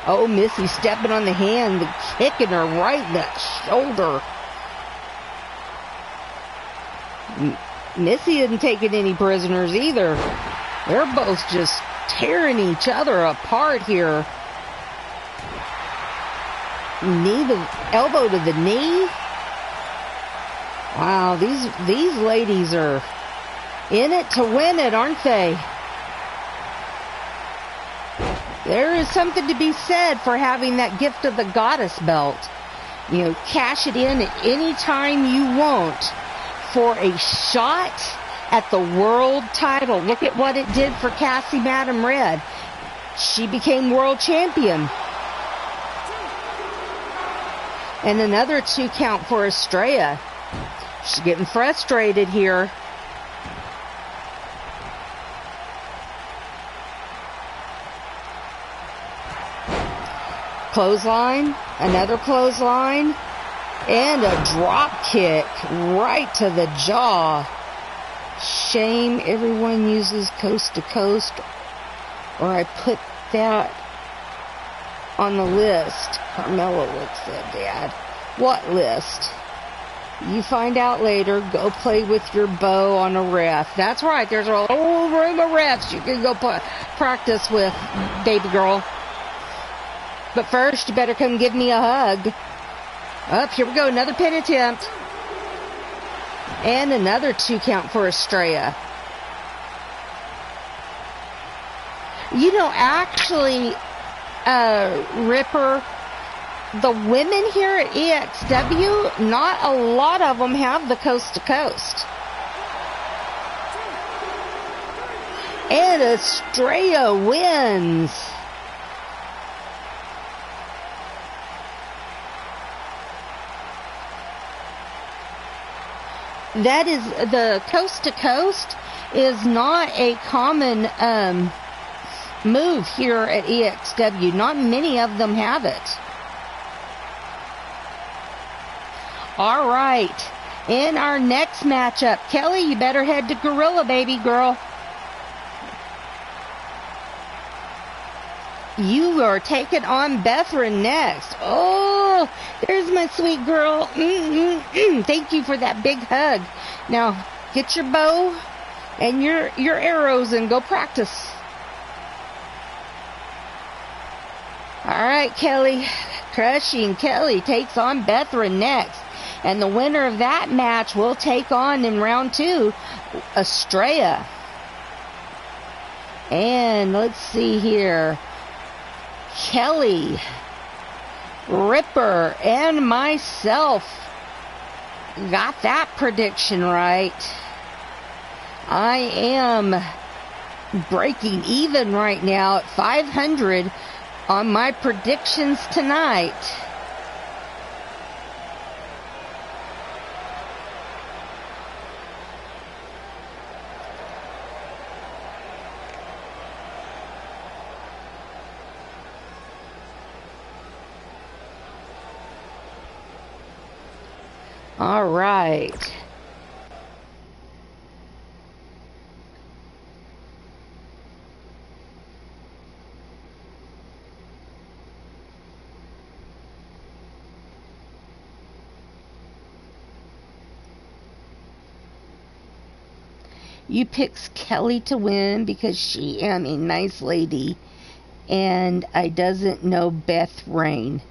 Oh, Missy stepping on the hand, kicking her right in the shoulder. Missy isn't taking any prisoners either. They're both just tearing each other apart here. Elbow to the knee. Wow, these ladies are in it to win it, aren't they? There is something to be said for having that Gift of the Goddess belt. You know, cash it in at any time you want for a shot at the world title. Look at what it did for Cassie Madam Red. She became world champion. And another 2 count for Estrella. She's getting frustrated here. Clothesline, another clothesline, and a drop kick right to the jaw. Shame everyone uses coast to coast, or I put that on the list. Carmella looks at Dad. What list? You find out later. Go play with your bow on a ref. That's right. There's a whole room of refs you can go practice with, baby girl. But first, you better come give me a hug. Up, here we go. Another pin attempt. And another 2 count for Estrella. You know, actually, Ripper, the women here at EXW, not a lot of them have the coast to coast. And Estrella wins. That is, the coast to coast is not a common move here at EXW. Not many of them have it. All right. In our next matchup, Kelly, you better head to Gorilla, baby girl. You are taking on Bethrin next. Oh, there's my sweet girl. Thank you for that big hug. Now, get your bow and your arrows and go practice. All right, Kelly. Crushing Kelly takes on Bethrin next. And the winner of that match will take on in round 2, Estrella. And let's see here. Kelly, Ripper, and myself got that prediction right. I am breaking even right now at 500 on my predictions tonight. All right. You picks Kelly to win because she am a nice lady and I doesn't know Beth Rain.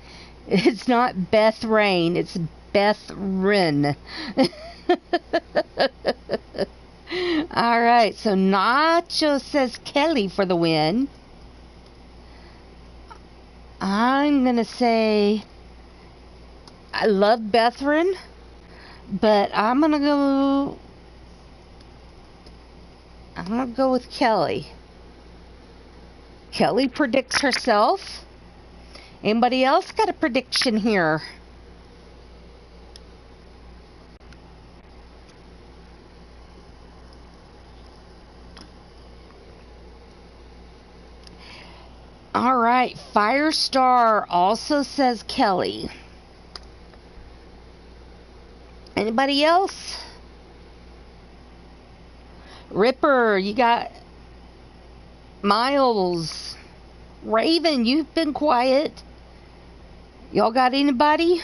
It's not Beth Rain, it's Beth Rin. All right, so Nacho says Kelly for the win. I'm going to say I love Bethrin, but I'm going to go with Kelly. Kelly predicts herself. Anybody else got a prediction here? All right, Firestar also says Kelly. Anybody else? Ripper, you got Miles. Raven, you've been quiet. Y'all got anybody?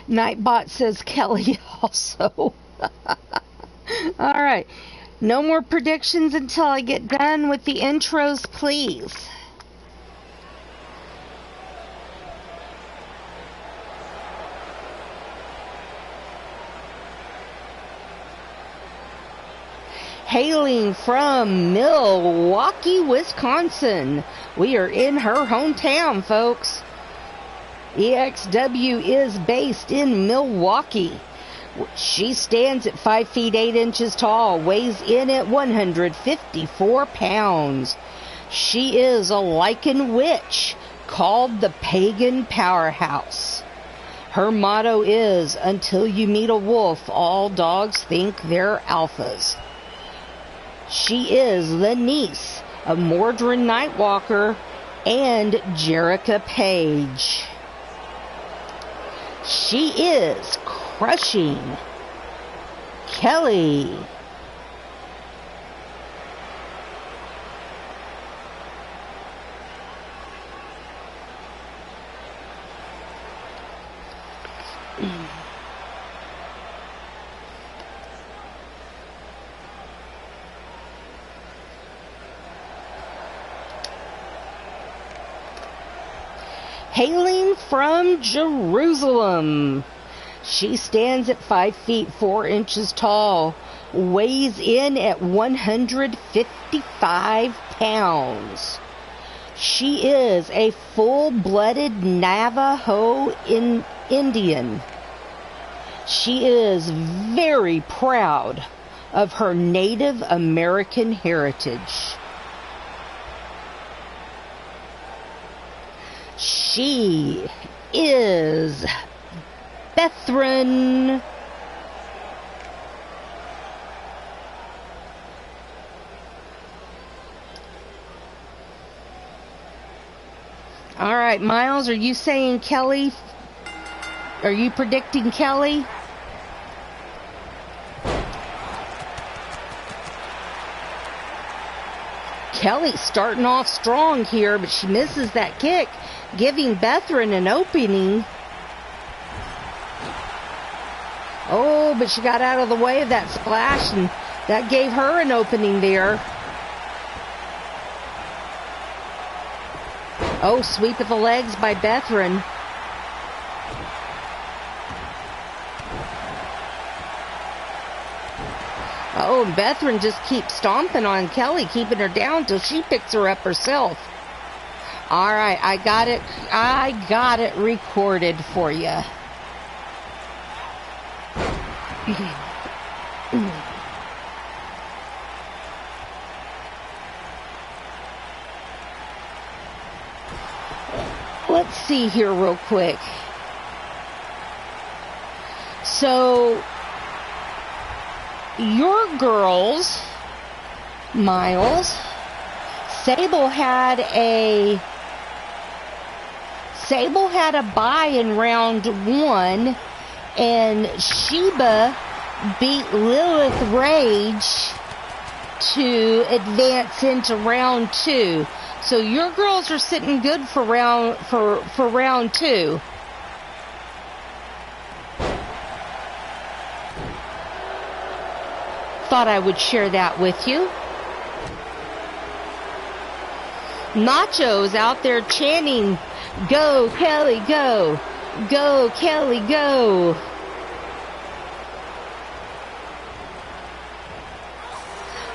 Nightbot says Kelly also. All right. No more predictions until I get done with the intros, please. Hailing from Milwaukee, Wisconsin. We are in her hometown, folks. EXW is based in Milwaukee. She stands at 5 feet 8 inches tall, weighs in at 154 pounds. She is a Lycan witch called the Pagan Powerhouse. Her motto is, until you meet a wolf, all dogs think they're alphas. She is the niece of Mordred Nightwalker and Jerica Page. She is crushing Kelly. Hailing from Jerusalem. She stands at 5 feet 4 inches tall, weighs in at 155 pounds. She is a full-blooded Navajo Indian. She is very proud of her Native American heritage. She is Bethran. All right, Miles, are you saying Kelly? Are you predicting Kelly? Kelly's starting off strong here, but she misses that kick, giving Bethran an opening. Oh, but she got out of the way of that splash, and that gave her an opening there. Oh, sweep of the legs by Bethran. Oh, and Bethran just keeps stomping on Kelly, keeping her down till she picks her up herself. All right, I got it recorded for you. Let's see here real quick. So, your girls, Miles, Sable had a bye in round 1, and Sheba beat Lilith Rage to advance into round 2. So your girls are sitting good for round 2. Thought I would share that with you. Nacho's out there chanting, "Go, Kelly, go! Go, Kelly, go!"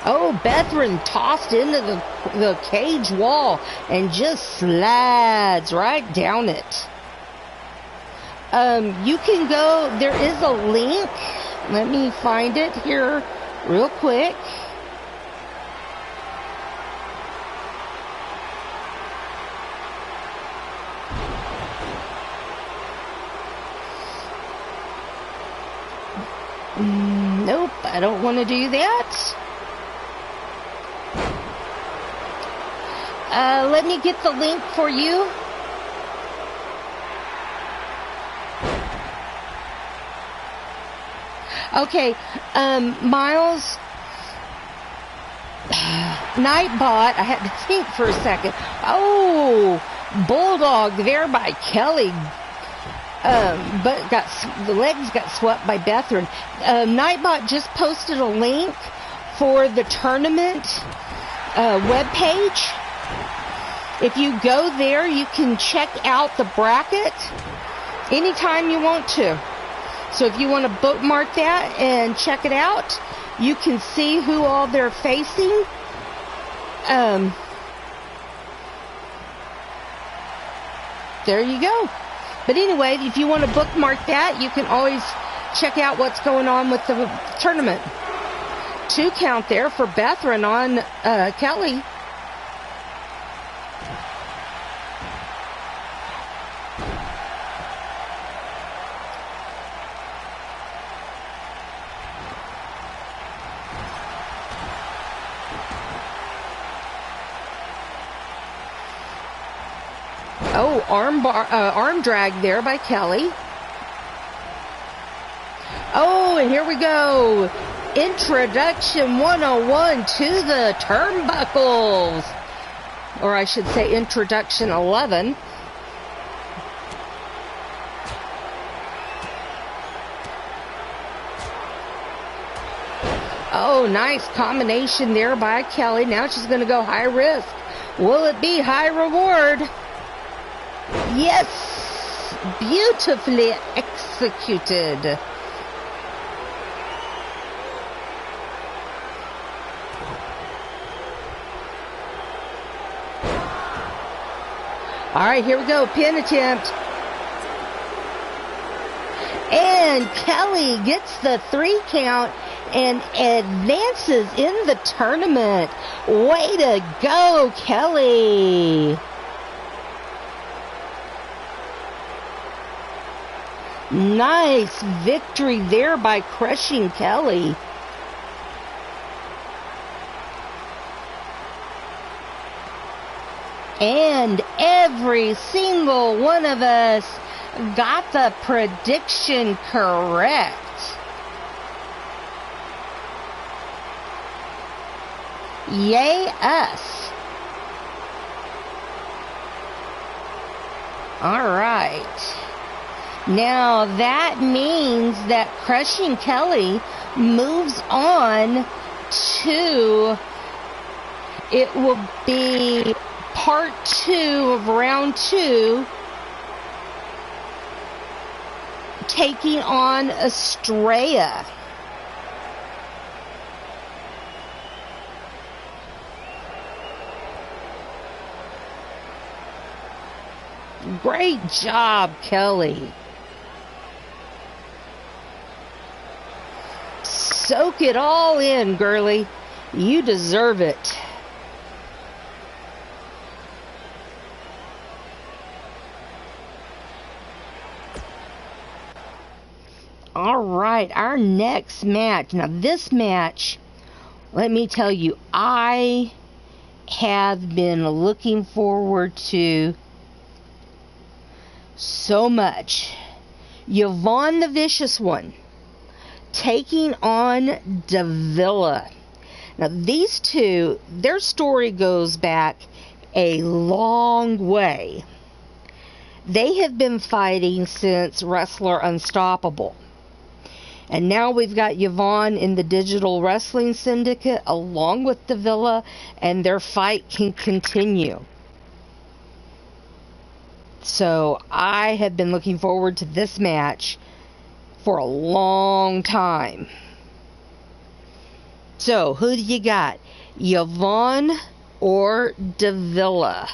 Oh, Bethran tossed into the cage wall and just slides right down it. You can go, there is a link. Let me find it here real quick. Nope, I don't want to do that. Let me get the link for you. Okay, Miles, Nightbot, I had to think for a second. Oh, Bulldog there by Kelly. but the legs got swept by Bethran. Nightbot just posted a link for the tournament webpage. If you go there, you can check out the bracket anytime you want to. So if you want to bookmark that and check it out, you can see who all they're facing. There you go. But anyway, if you want to bookmark that, you can always check out what's going on with the tournament. 2 count there for Bethran on Kelly. Oh, arm drag there by Kelly. Oh, and here we go. Introduction 101 to the turnbuckles. Or I should say introduction 11. Oh, nice combination there by Kelly. Now she's going to go high risk. Will it be high reward? Yes! Beautifully executed. All right, here we go. Pin attempt. And Kelly gets the 3 count and advances in the tournament. Way to go, Kelly. Nice victory there by crushing Kelly. And every single one of us got the prediction correct. Yay us. All right. Now that means that crushing Kelly moves on to, it will be part 2 of round 2, taking on Estrella. Great job, Kelly. Soak it all in, girlie. You deserve it. All right, our next match. Now, this match, let me tell you, I have been looking forward to so much. Yvonne the Vicious One taking on Davila. Now, these two, their story goes back a long way. They have been fighting since Wrestler Unstoppable. And now we've got Yvonne in the Digital Wrestling Syndicate along with Davila, and their fight can continue. So I have been looking forward to this match for a long time. So, who do you got? Yvonne or Davila?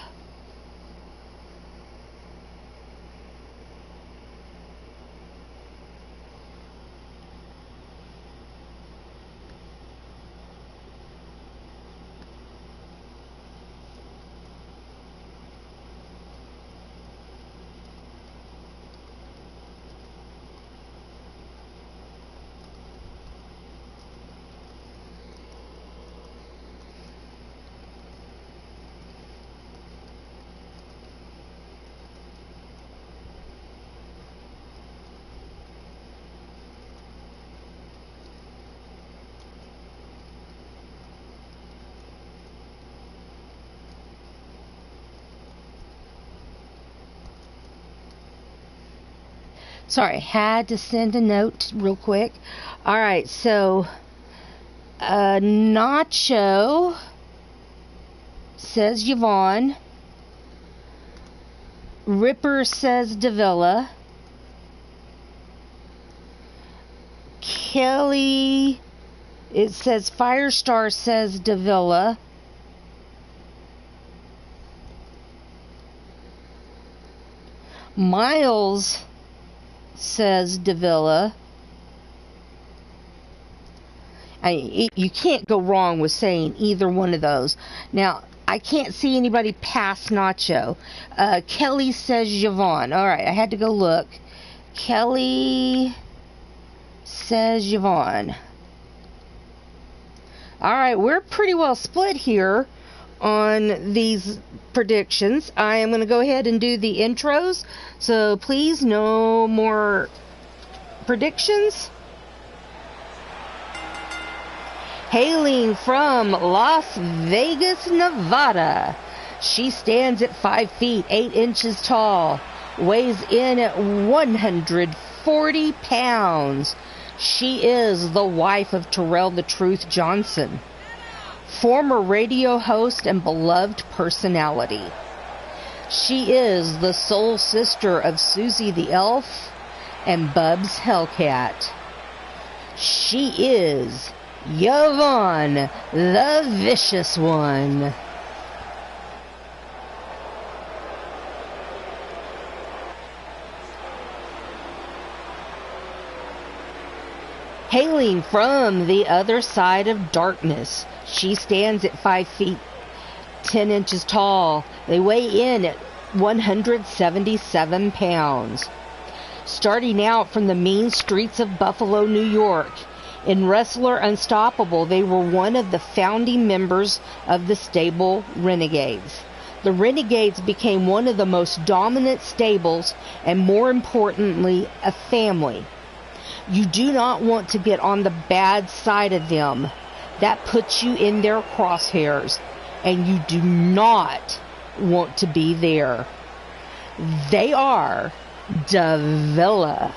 Sorry, had to send a note real quick. All right, so Nacho says Yvonne. Ripper says Davila. Kelly, it says Firestar says Davila. Miles says Davila. You can't go wrong with saying either one of those. Now, I can't see anybody past Nacho. Kelly says Yvonne. All right, I had to go look. Kelly says Yvonne. All right, we're pretty well split here on these predictions. I am going to go ahead and do the intros. So please, no more predictions. Hailing from Las Vegas, Nevada, she stands at 5 feet 8 inches tall, weighs in at 140 pounds. She is the wife of Terrell the Truth Johnson, former radio host and beloved personality. She is the soul sister of Susie the Elf and Bubs Hellcat. She is Yvonne, the Vicious One. Hailing from the other side of darkness, she stands at 5 feet 10 inches tall. They weigh in at 177 pounds. Starting out from the mean streets of Buffalo, New York, in Wrestler Unstoppable, they were one of the founding members of the stable Renegades. The Renegades became one of the most dominant stables and, more importantly, a family. You do not want to get on the bad side of them. That puts you in their crosshairs, and you do not want to be there. They are Davila.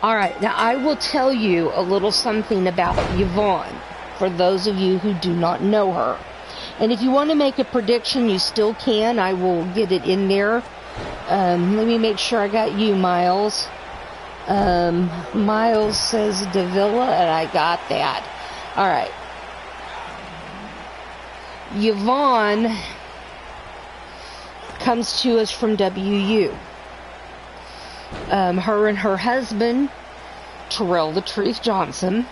All right, now I will tell you a little something about Yvonne, for those of you who do not know her. And if you want to make a prediction, you still can. I will get it in there. Let me make sure I got you, Miles. Miles says Davila, and I got that. All right. Yvonne comes to us from WU. Her and her husband, Terrell the Truth Johnson,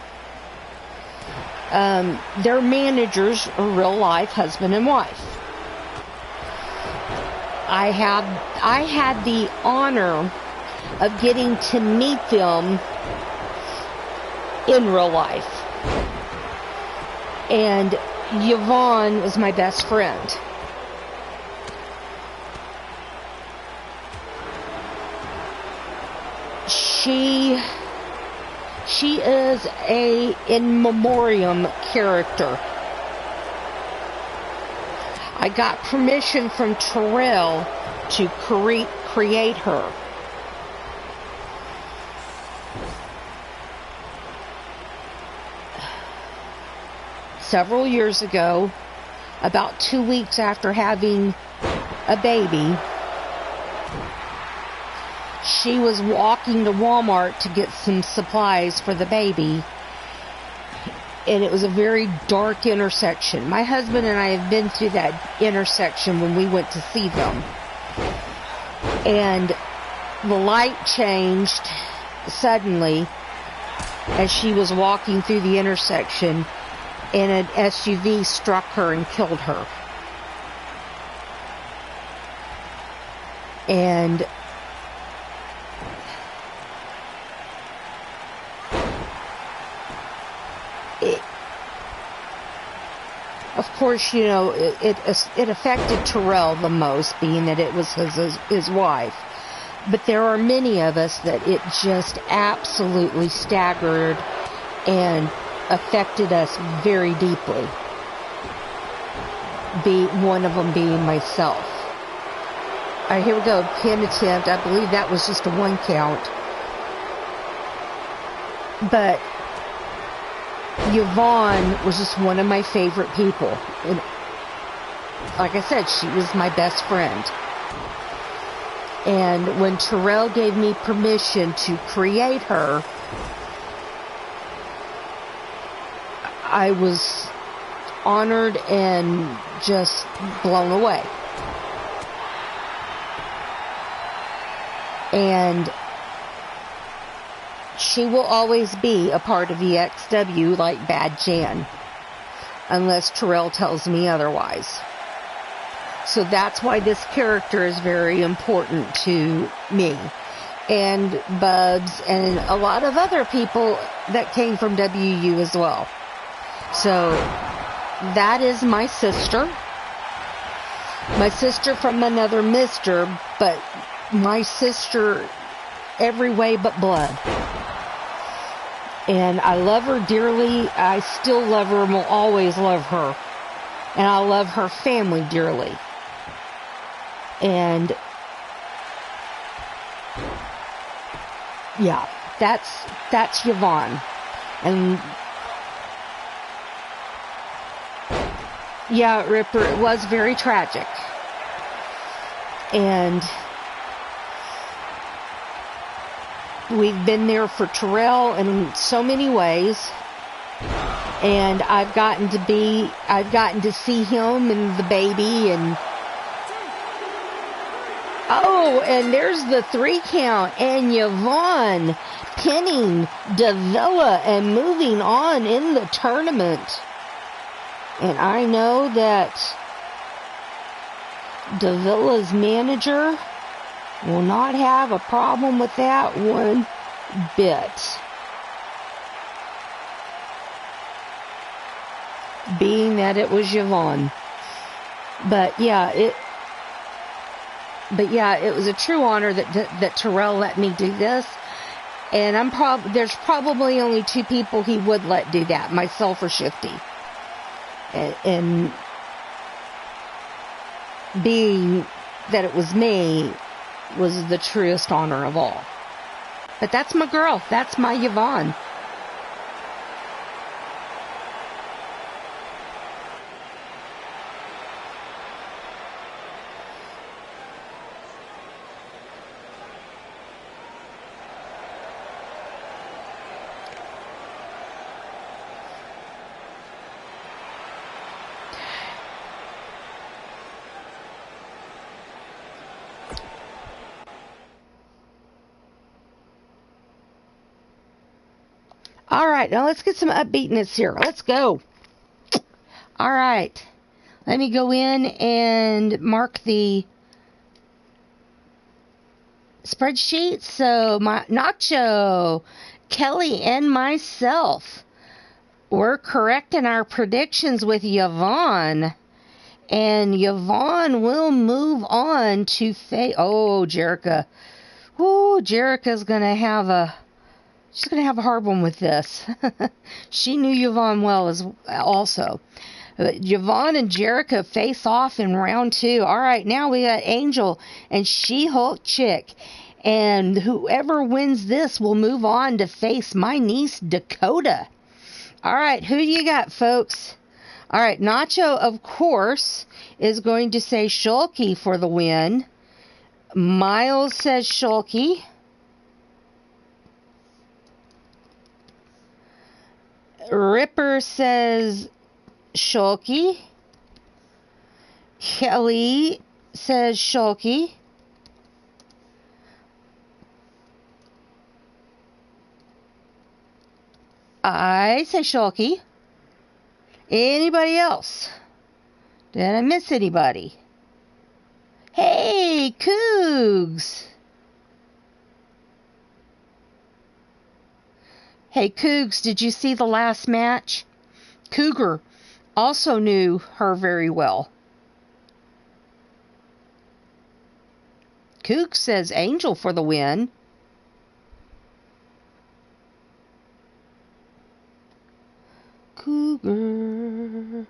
their managers are real life husband and wife. I had the honor of getting to meet them in real life, and Yvonne was my best friend. She is a in memoriam character. I got permission from Terrell to create her. Several years ago, about 2 weeks after having a baby, she was walking to Walmart to get some supplies for the baby, and it was a very dark intersection. My husband and I have been through that intersection when we went to see them, and the light changed suddenly as she was walking through the intersection, and an SUV struck her and killed her. And of course, you know, it affected Terrell the most, being that it was his wife. But there are many of us that it just absolutely staggered and affected us very deeply. be one of them being myself. All right, here we go. Pin attempt. I believe that was just a 1 count. But Yvonne was just one of my favorite people. And like I said, she was my best friend. And when Terrell gave me permission to create her, I was honored and just blown away. And she will always be a part of EXW like Bad Jan, unless Terrell tells me otherwise. So that's why this character is very important to me, and Bubs, and a lot of other people that came from WU as well. So that is my sister. My sister from another mister, but my sister every way but blood. And I love her dearly. I still love her and will always love her. And I love her family dearly. And yeah, that's Yvonne. And yeah, Ripper, it was very tragic. And we've been there for Terrell in so many ways. And I've gotten to see him and the baby, and oh, and there's the 3 count, and Yvonne pinning Davila and moving on in the tournament. And I know that Davila's manager will not have a problem with that one bit. Being that it was Yvonne. But yeah, it was a true honor that Terrell let me do this. And there's probably only 2 people he would let do that, myself or Shifty. And being that it was me was the truest honor of all. But that's my girl. That's my Yvonne. All right, now let's get some upbeatness here. Let's go. All right. Let me go in and mark the spreadsheet. So my Nacho, Kelly, and myself were correct in our predictions with Yvonne. And Yvonne will move on to Oh, Jerica. Oh, Jerica's going to have a... She's going to have a hard one with this. She knew Yvonne well also. Yvonne and Jerica face off in round 2. All right, now we got Angel and She-Hulk Chick. And whoever wins this will move on to face my niece, Dakota. All right, who do you got, folks? All right, Nacho, of course, is going to say Shulky for the win. Miles says Shulky. Ripper says Shulky. Kelly says Shulky. I say Shulky. Anybody else? Did I miss anybody? Hey, Cougs! Hey, Cougs, did you see the last match? Cougar also knew her very well. Cougs says Angel for the win. Cougar.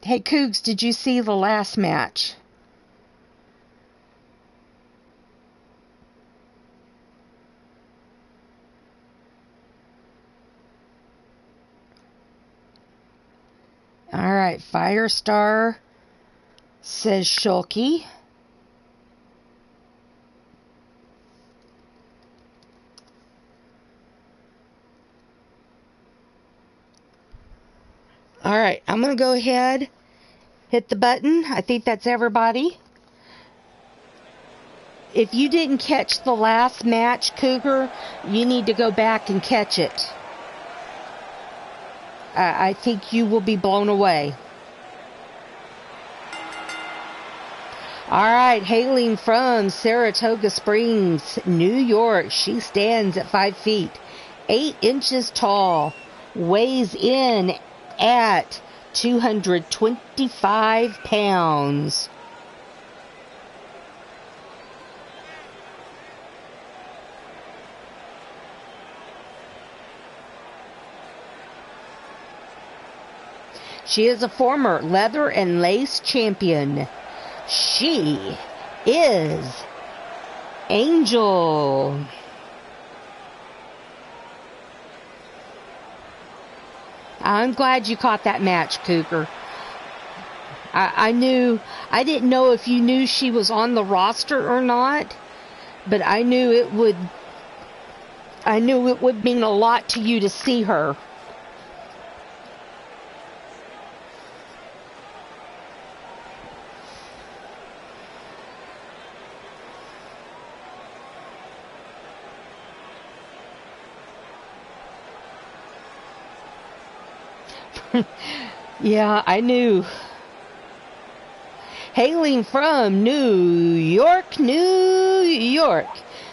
Hey, Cougs, did you see the last match? All right, Firestar says Shulky. All right, I'm going to go ahead, hit the button. I think that's everybody. If you didn't catch the last match, Cougar, you need to go back and catch it. I think you will be blown away. All right, hailing from Saratoga Springs, New York. She stands at 5 feet, 8 inches tall, weighs in at 225 pounds. She is a former leather and lace champion. She is Angel. I'm glad you caught that match, Cougar. I didn't know if you knew she was on the roster or not, but I knew it would mean a lot to you to see her. Yeah, I knew. Hailing from New York, New York.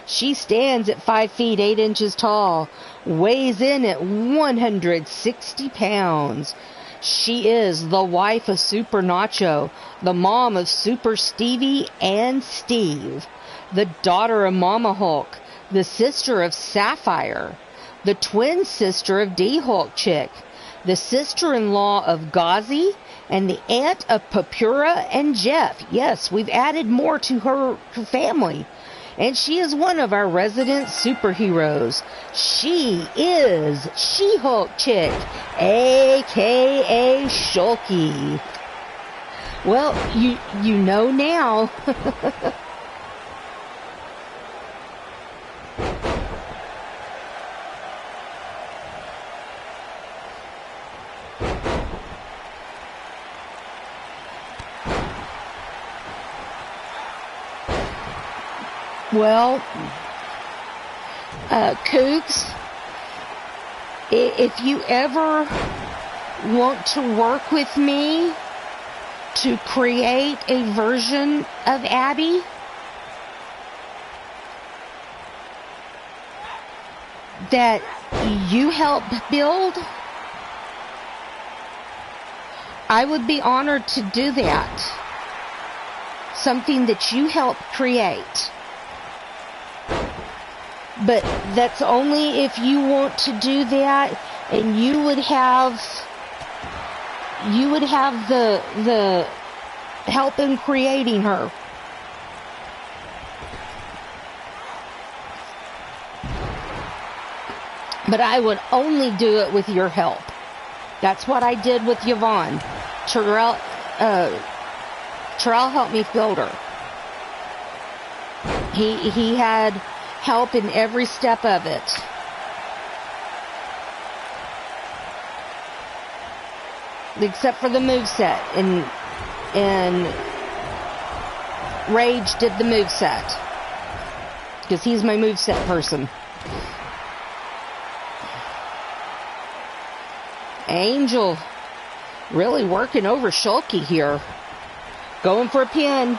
She stands at 5 feet, 8 inches tall, weighs in at 160 pounds. She is the wife of Super Nacho, the mom of Super Stevie and Steve, the daughter of Mama Hulk, the sister of Sapphire, the twin sister of D-Hulk Chick, the sister-in-law of Ghazi, and the aunt of Papura and Jeff. Yes, we've added more to her family. And she is one of our resident superheroes. She is She-Hulk Chick, a.k.a. Shulky. Well, you know now. Well, Cougs, if you ever want to work with me to create a version of Abby, that you help build, I would be honored to do that. Something that you help create. But that's only if you want to do that, and you would have the help in creating her. But I would only do it with your help. That's what I did with Yvonne. Terrell helped me build her. He had help in every step of it. Except for the moveset. And Rage did the moveset. Because he's my moveset person. Angel really working over Shulky here. Going for a pin.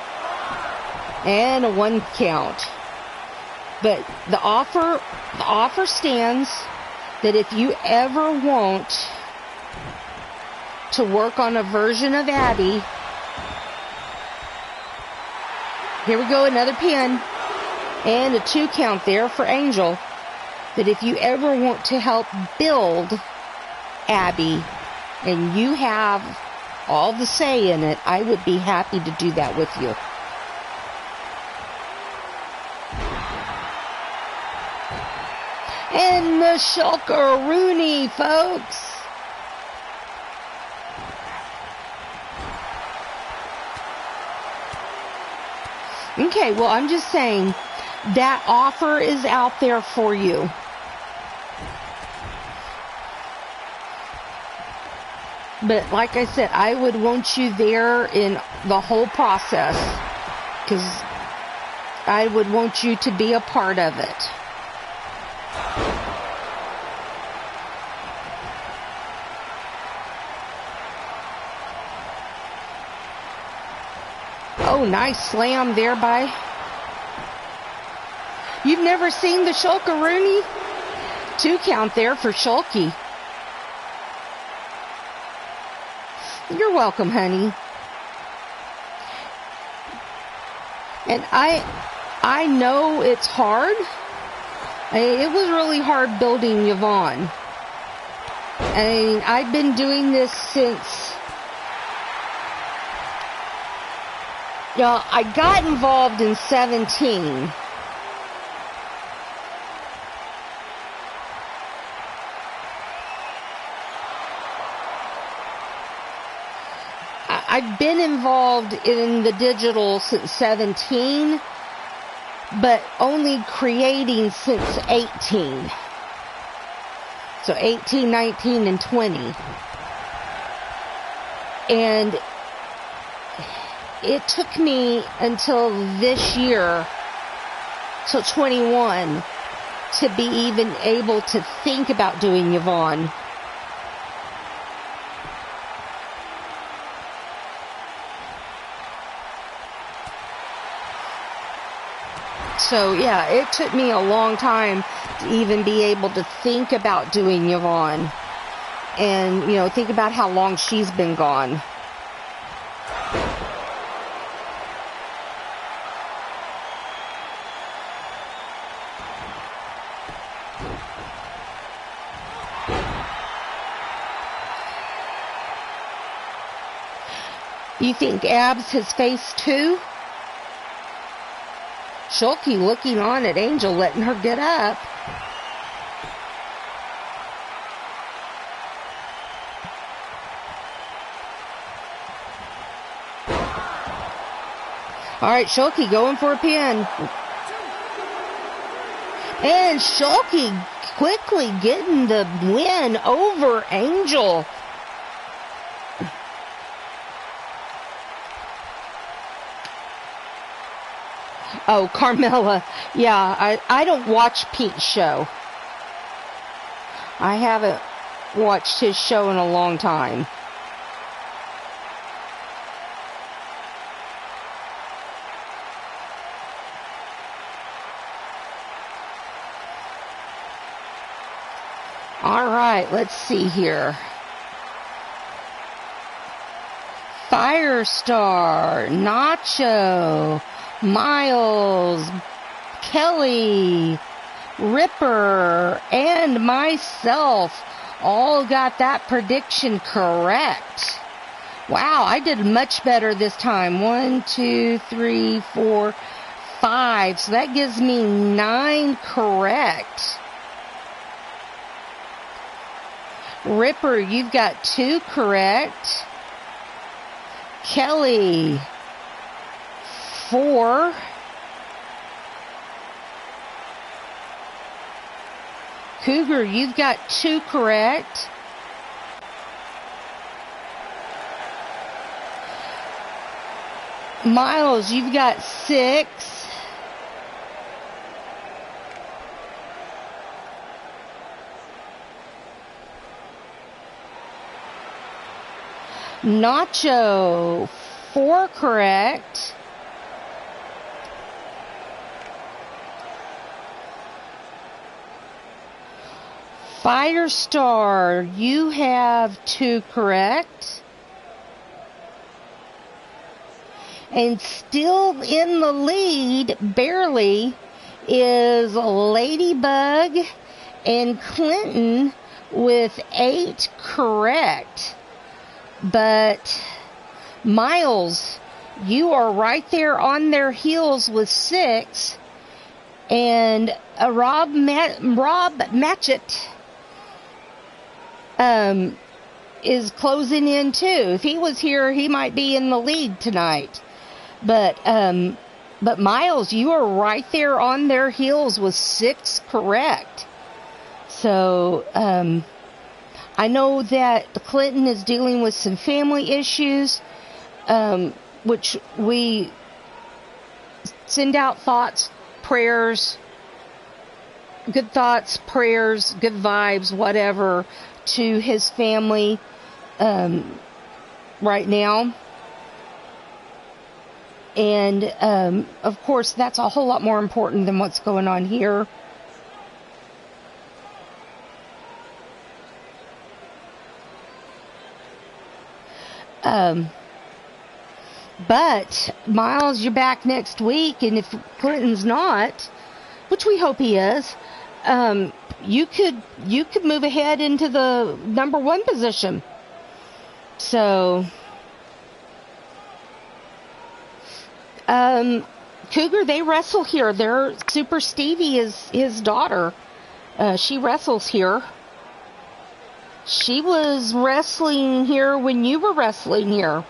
And a 1 count. But the offer stands that if you ever want to work on a version of Abby, here we go, another pin and a 2 count there for Angel, that if you ever want to help build Abby and you have all the say in it, I would be happy to do that with you. And the Shulkaroonie, folks. Okay, well, I'm just saying that offer is out there for you. But like I said, I would want you there in the whole process, because I would want you to be a part of it. Oh, nice slam there by... You've never seen the Shulkaroonie? 2 count there for Shulky. You're welcome, honey. And I know it's hard. It was really hard building Yvonne. I mean, I've been doing this since... I got involved in 17. I've been involved in the digital since 17, but only creating since 18. So 18, 19, and 20. And it took me until this year, till 21, to be even able to think about doing Yvonne. So, yeah, it took me a long time to even be able to think about doing Yvonne. And, think about how long she's been gone. You think Abs has faced 2? Shulky looking on at Angel, letting her get up. All right, Shulky going for a pin. And Shulky quickly getting the win over Angel. Oh, Carmella. Yeah, I don't watch Pete's show. I haven't watched his show in a long time. All right, let's see here. Firestar, Nacho, Miles, Kelly, Ripper, and myself all got that prediction correct. Wow, I did much better this time. 1, 2, 3, 4, 5. So that gives me 9 correct. Ripper, you've got 2 correct. Kelly, 4. Cougar, you've got 2 correct. Miles, you've got 6. Nacho, 4 correct. Firestar, you have 2 correct. And still in the lead, barely, is Ladybug and Clinton with 8 correct. But Miles, you are right there on their heels with 6. And Rob Matchett is closing in too. If he was here, he might be in the lead tonight. But Miles, you are right there on their heels with 6 correct. So I know that Clinton is dealing with some family issues, which we send out thoughts, prayers, good thoughts, prayers, good vibes, whatever, to his family right now. And, of course, that's a whole lot more important than what's going on here. But, Miles, you're back next week, and if Clinton's not, which we hope he is, you could move ahead into the number 1 position. So, Cougar, they wrestle here. Their Super Stevie is his daughter. She wrestles here. She was wrestling here when you were wrestling here.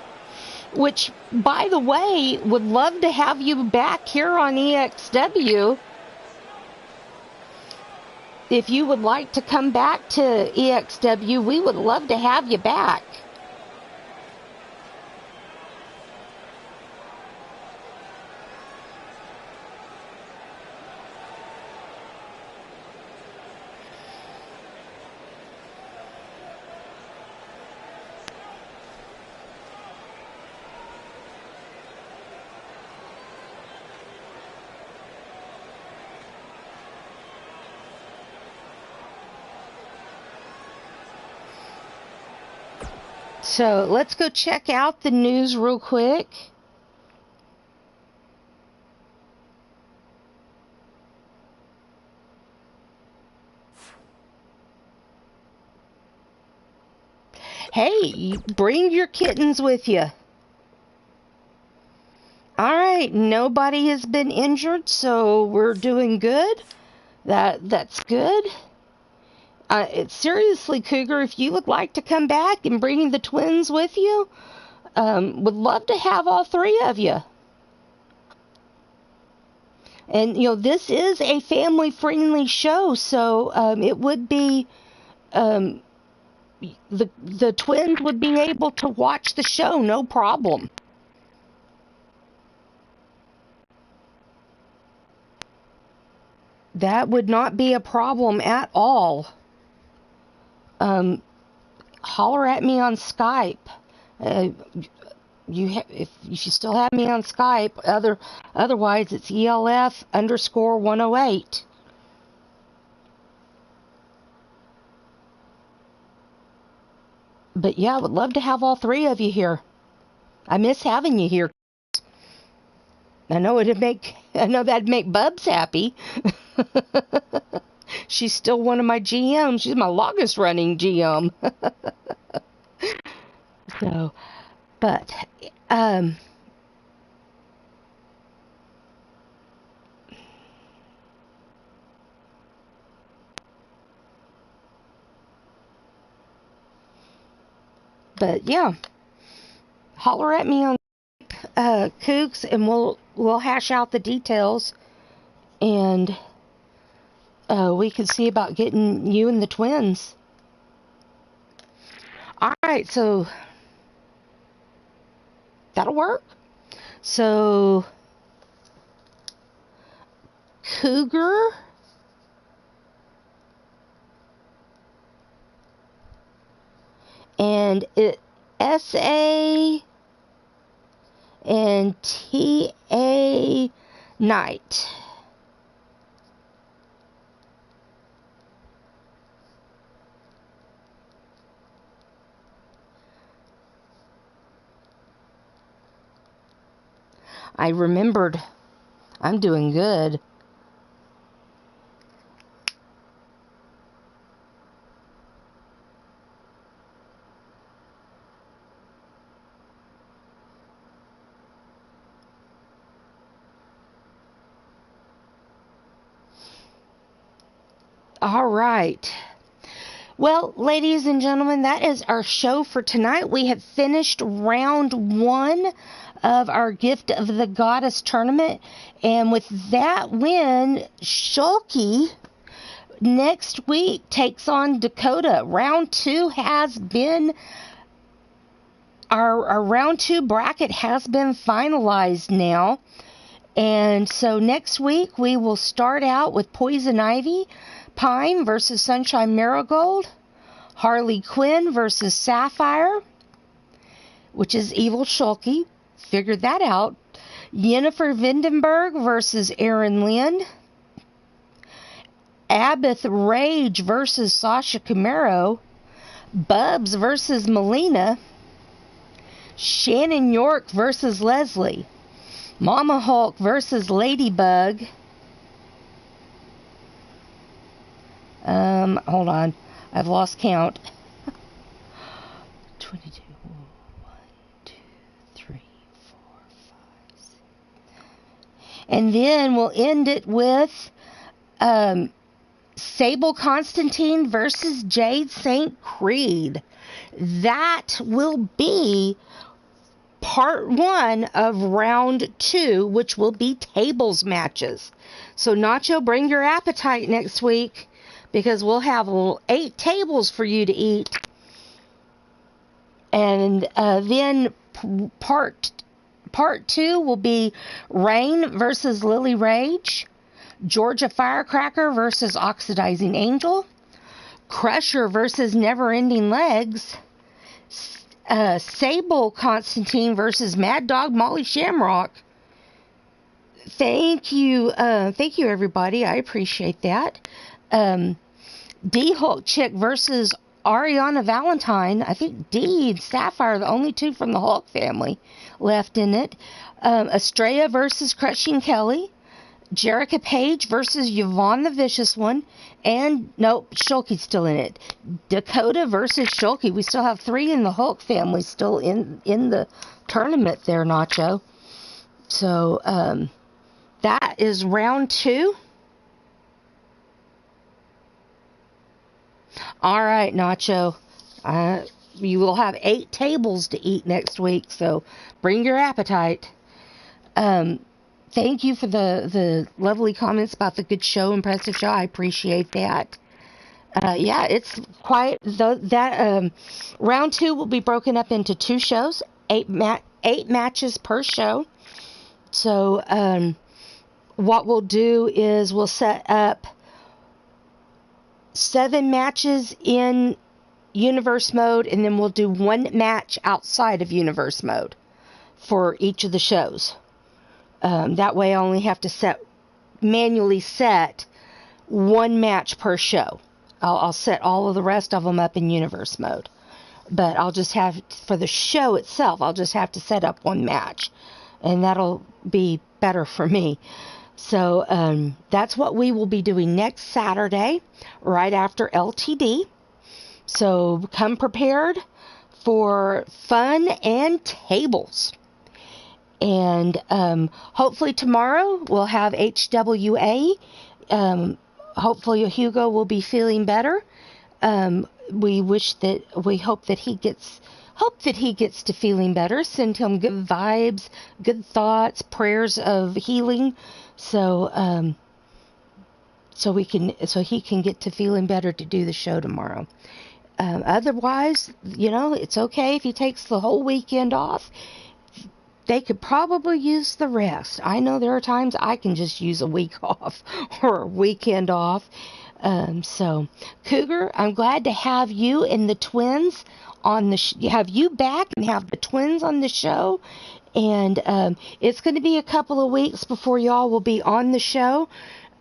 Which, by the way, would love to have you back here on EXW. If you would like to come back to EXW, we would love to have you back. So let's go check out the news real quick. Hey, bring your kittens with you. Alright, nobody has been injured, so we're doing good. That's good. Seriously, Cougar, if you would like to come back and bring the twins with you, would love to have all 3 of you. And, this is a family-friendly show, so it would be, the twins would be able to watch the show, no problem. That would not be a problem at all. Holler at me on Skype. If you still have me on Skype, otherwise it's ELF_108. But yeah, I would love to have all 3 of you here. I miss having you here. I know that'd make Bubs happy. She's still one of my GMs. She's my longest running GM. So, but, yeah, holler at me on Cougs, and we'll hash out the details, and we can see about getting you and the twins. All right, so that'll work. So, Cougar and SA and TA Knight. I remembered. I'm doing good. All right. Well, ladies and gentlemen, that is our show for tonight. We have finished round 1 of our Gift of the Goddess tournament. And with that win, Shulky next week takes on Dakota. Round 2 has been, our round 2 bracket has been finalized now. And so next week we will start out with Poison Ivy Pine versus Sunshine Marigold, Harley Quinn versus Sapphire, which is Evil Shulky. Figured that out. Yennefer Vindenberg versus Aaron Lynn. Abbott Rage versus Sasha Camaro. Bubs versus Melina. Shannon York versus Leslie. Mama Hulk versus Ladybug. Hold on. I've lost count. 22. 1, 2, 3, 4, 5, 6. And then we'll end it with Sable Constantine versus Jade St. Creed. That will be part 1 of round 2, which will be tables matches. So Nacho, bring your appetite next week, because we'll have 8 tables for you to eat. And then part 2 will be Rain versus Lily Rage, Georgia Firecracker versus Oxidizing Angel, Crusher versus Never Ending Legs, Sable Constantine versus Mad Dog Molly Shamrock. Thank you everybody. I appreciate that. D-Hulk Chick versus Ariana Valentine. I think D and Sapphire are the only 2 from the Hulk family left in it. Estrella versus Crushing Kelly. Jerica Page versus Yvonne the Vicious One. And, nope, Shulky's still in it. Dakota versus Shulky. We still have 3 in the Hulk family still in the tournament there, Nacho. So, that is round 2. All right, Nacho. You will have 8 tables to eat next week, so bring your appetite. Thank you for the lovely comments about the good show, impressive show. I appreciate that. Yeah, it's quite that round 2 will be broken up into 2 shows, 8 matches per show. So what we'll do is we'll set up 7 matches in universe mode, and then we'll do 1 match outside of universe mode for each of the shows. That way I only have to manually set 1 match per show. I'll set all of the rest of them up in universe mode. But I'll just have, for the show itself, I'll just have to set up 1 match. And that'll be better for me. So that's what we will be doing next Saturday, right after LTD. So come prepared for fun and tables. And hopefully tomorrow we'll have HWA. Hopefully Hugo will be feeling better. We hope that he gets to feeling better. Send him good vibes, good thoughts, prayers of healing, so he can get to feeling better to do the show tomorrow. Otherwise, it's okay if he takes the whole weekend off. They could probably use the rest. I know there are times I can just use a week off or a weekend off. So, Cougar, I'm glad to have you and the twins on have you back and have the twins on the show. And it's going to be a couple of weeks before y'all will be on the show.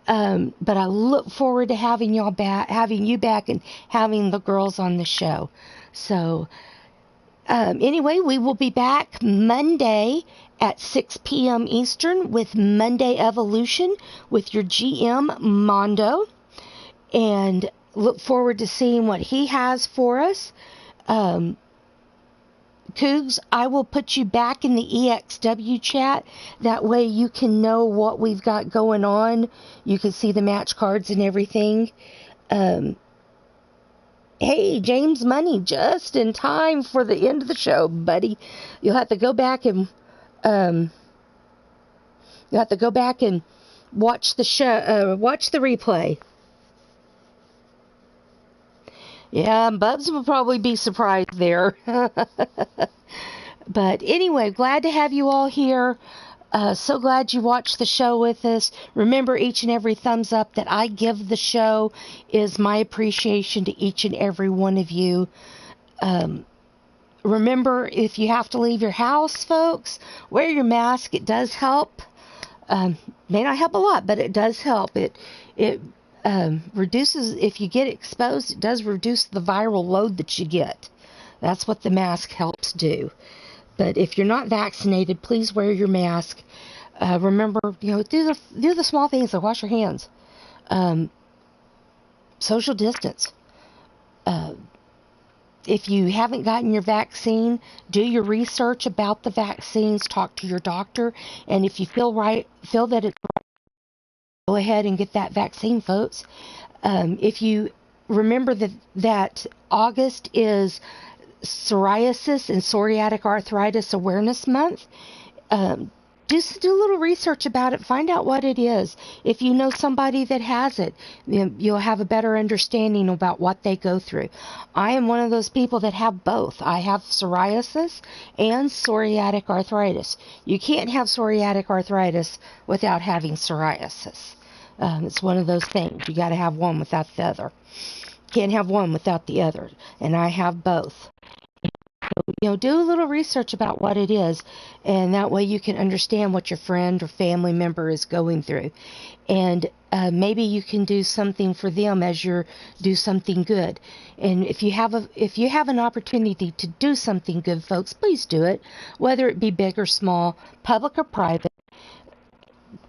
But I look forward to having you back and having the girls on the show. So, anyway, we will be back Monday at 6 p.m. Eastern with Monday Evolution with your GM, Mondo. And look forward to seeing what he has for us. Cougs, I will put you back in the EXW chat. That way you can know what we've got going on. You can see the match cards and everything. Um, hey, James Money, just in time for the end of the show, buddy. You'll have to go back and watch the show, watch the replay. Yeah, Bubs will probably be surprised there. But anyway, glad to have you all here. So glad you watched the show with us. Remember, each and every thumbs up that I give the show is my appreciation to each and every one of you. Remember, if you have to leave your house, folks, wear your mask. It does help. May not help a lot, but it does help. It reduces, if you get exposed, it does reduce the viral load that you get. That's what the mask helps do. But if you're not vaccinated, please wear your mask. Remember, do the small things like wash your hands, social distance. If you haven't gotten your vaccine, do your research about the vaccines. Talk to your doctor, and if you feel that it's right, go ahead and get that vaccine, folks. If you remember that August is Psoriasis and Psoriatic Arthritis Awareness Month. Just do a little research about it. Find out what it is. If you know somebody that has it, you'll have a better understanding about what they go through. I am one of those people that have both. I have psoriasis and psoriatic arthritis. You can't have psoriatic arthritis without having psoriasis. It's one of those things. You got to have one without the other. Can't have one without the other. And I have both. Do a little research about what it is, and that way you can understand what your friend or family member is going through, and maybe you can do something for them as you do something good. And if you have an opportunity to do something good, folks, please do it, whether it be big or small, public or private.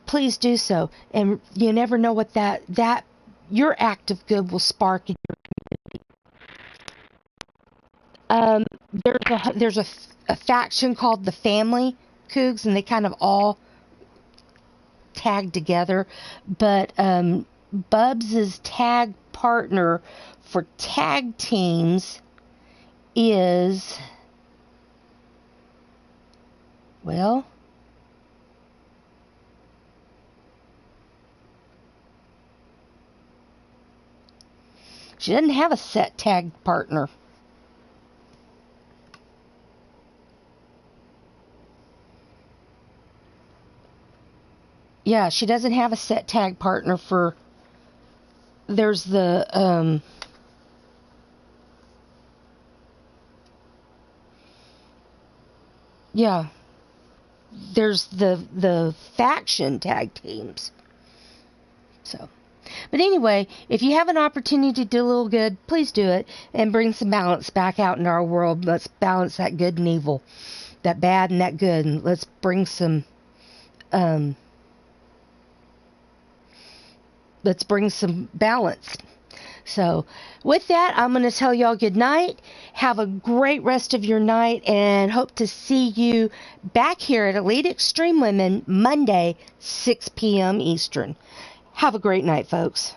Please do so, and you never know what that your act of good will spark in your there's a faction called the Family Cougs, and they kind of all tag together. But Bubs' tag partner for tag teams is, well, she doesn't have a set tag partner. Yeah, she doesn't have a set tag partner for, there's the, yeah, there's the faction tag teams. So, but anyway, if you have an opportunity to do a little good, please do it and bring some balance back out in our world. Let's balance that good and evil, that bad and that good, and let's bring some, let's bring some balance. So with that, I'm going to tell y'all good night. Have a great rest of your night, and hope to see you back here at Elite Extreme Women Monday, 6 p.m. Eastern. Have a great night, folks.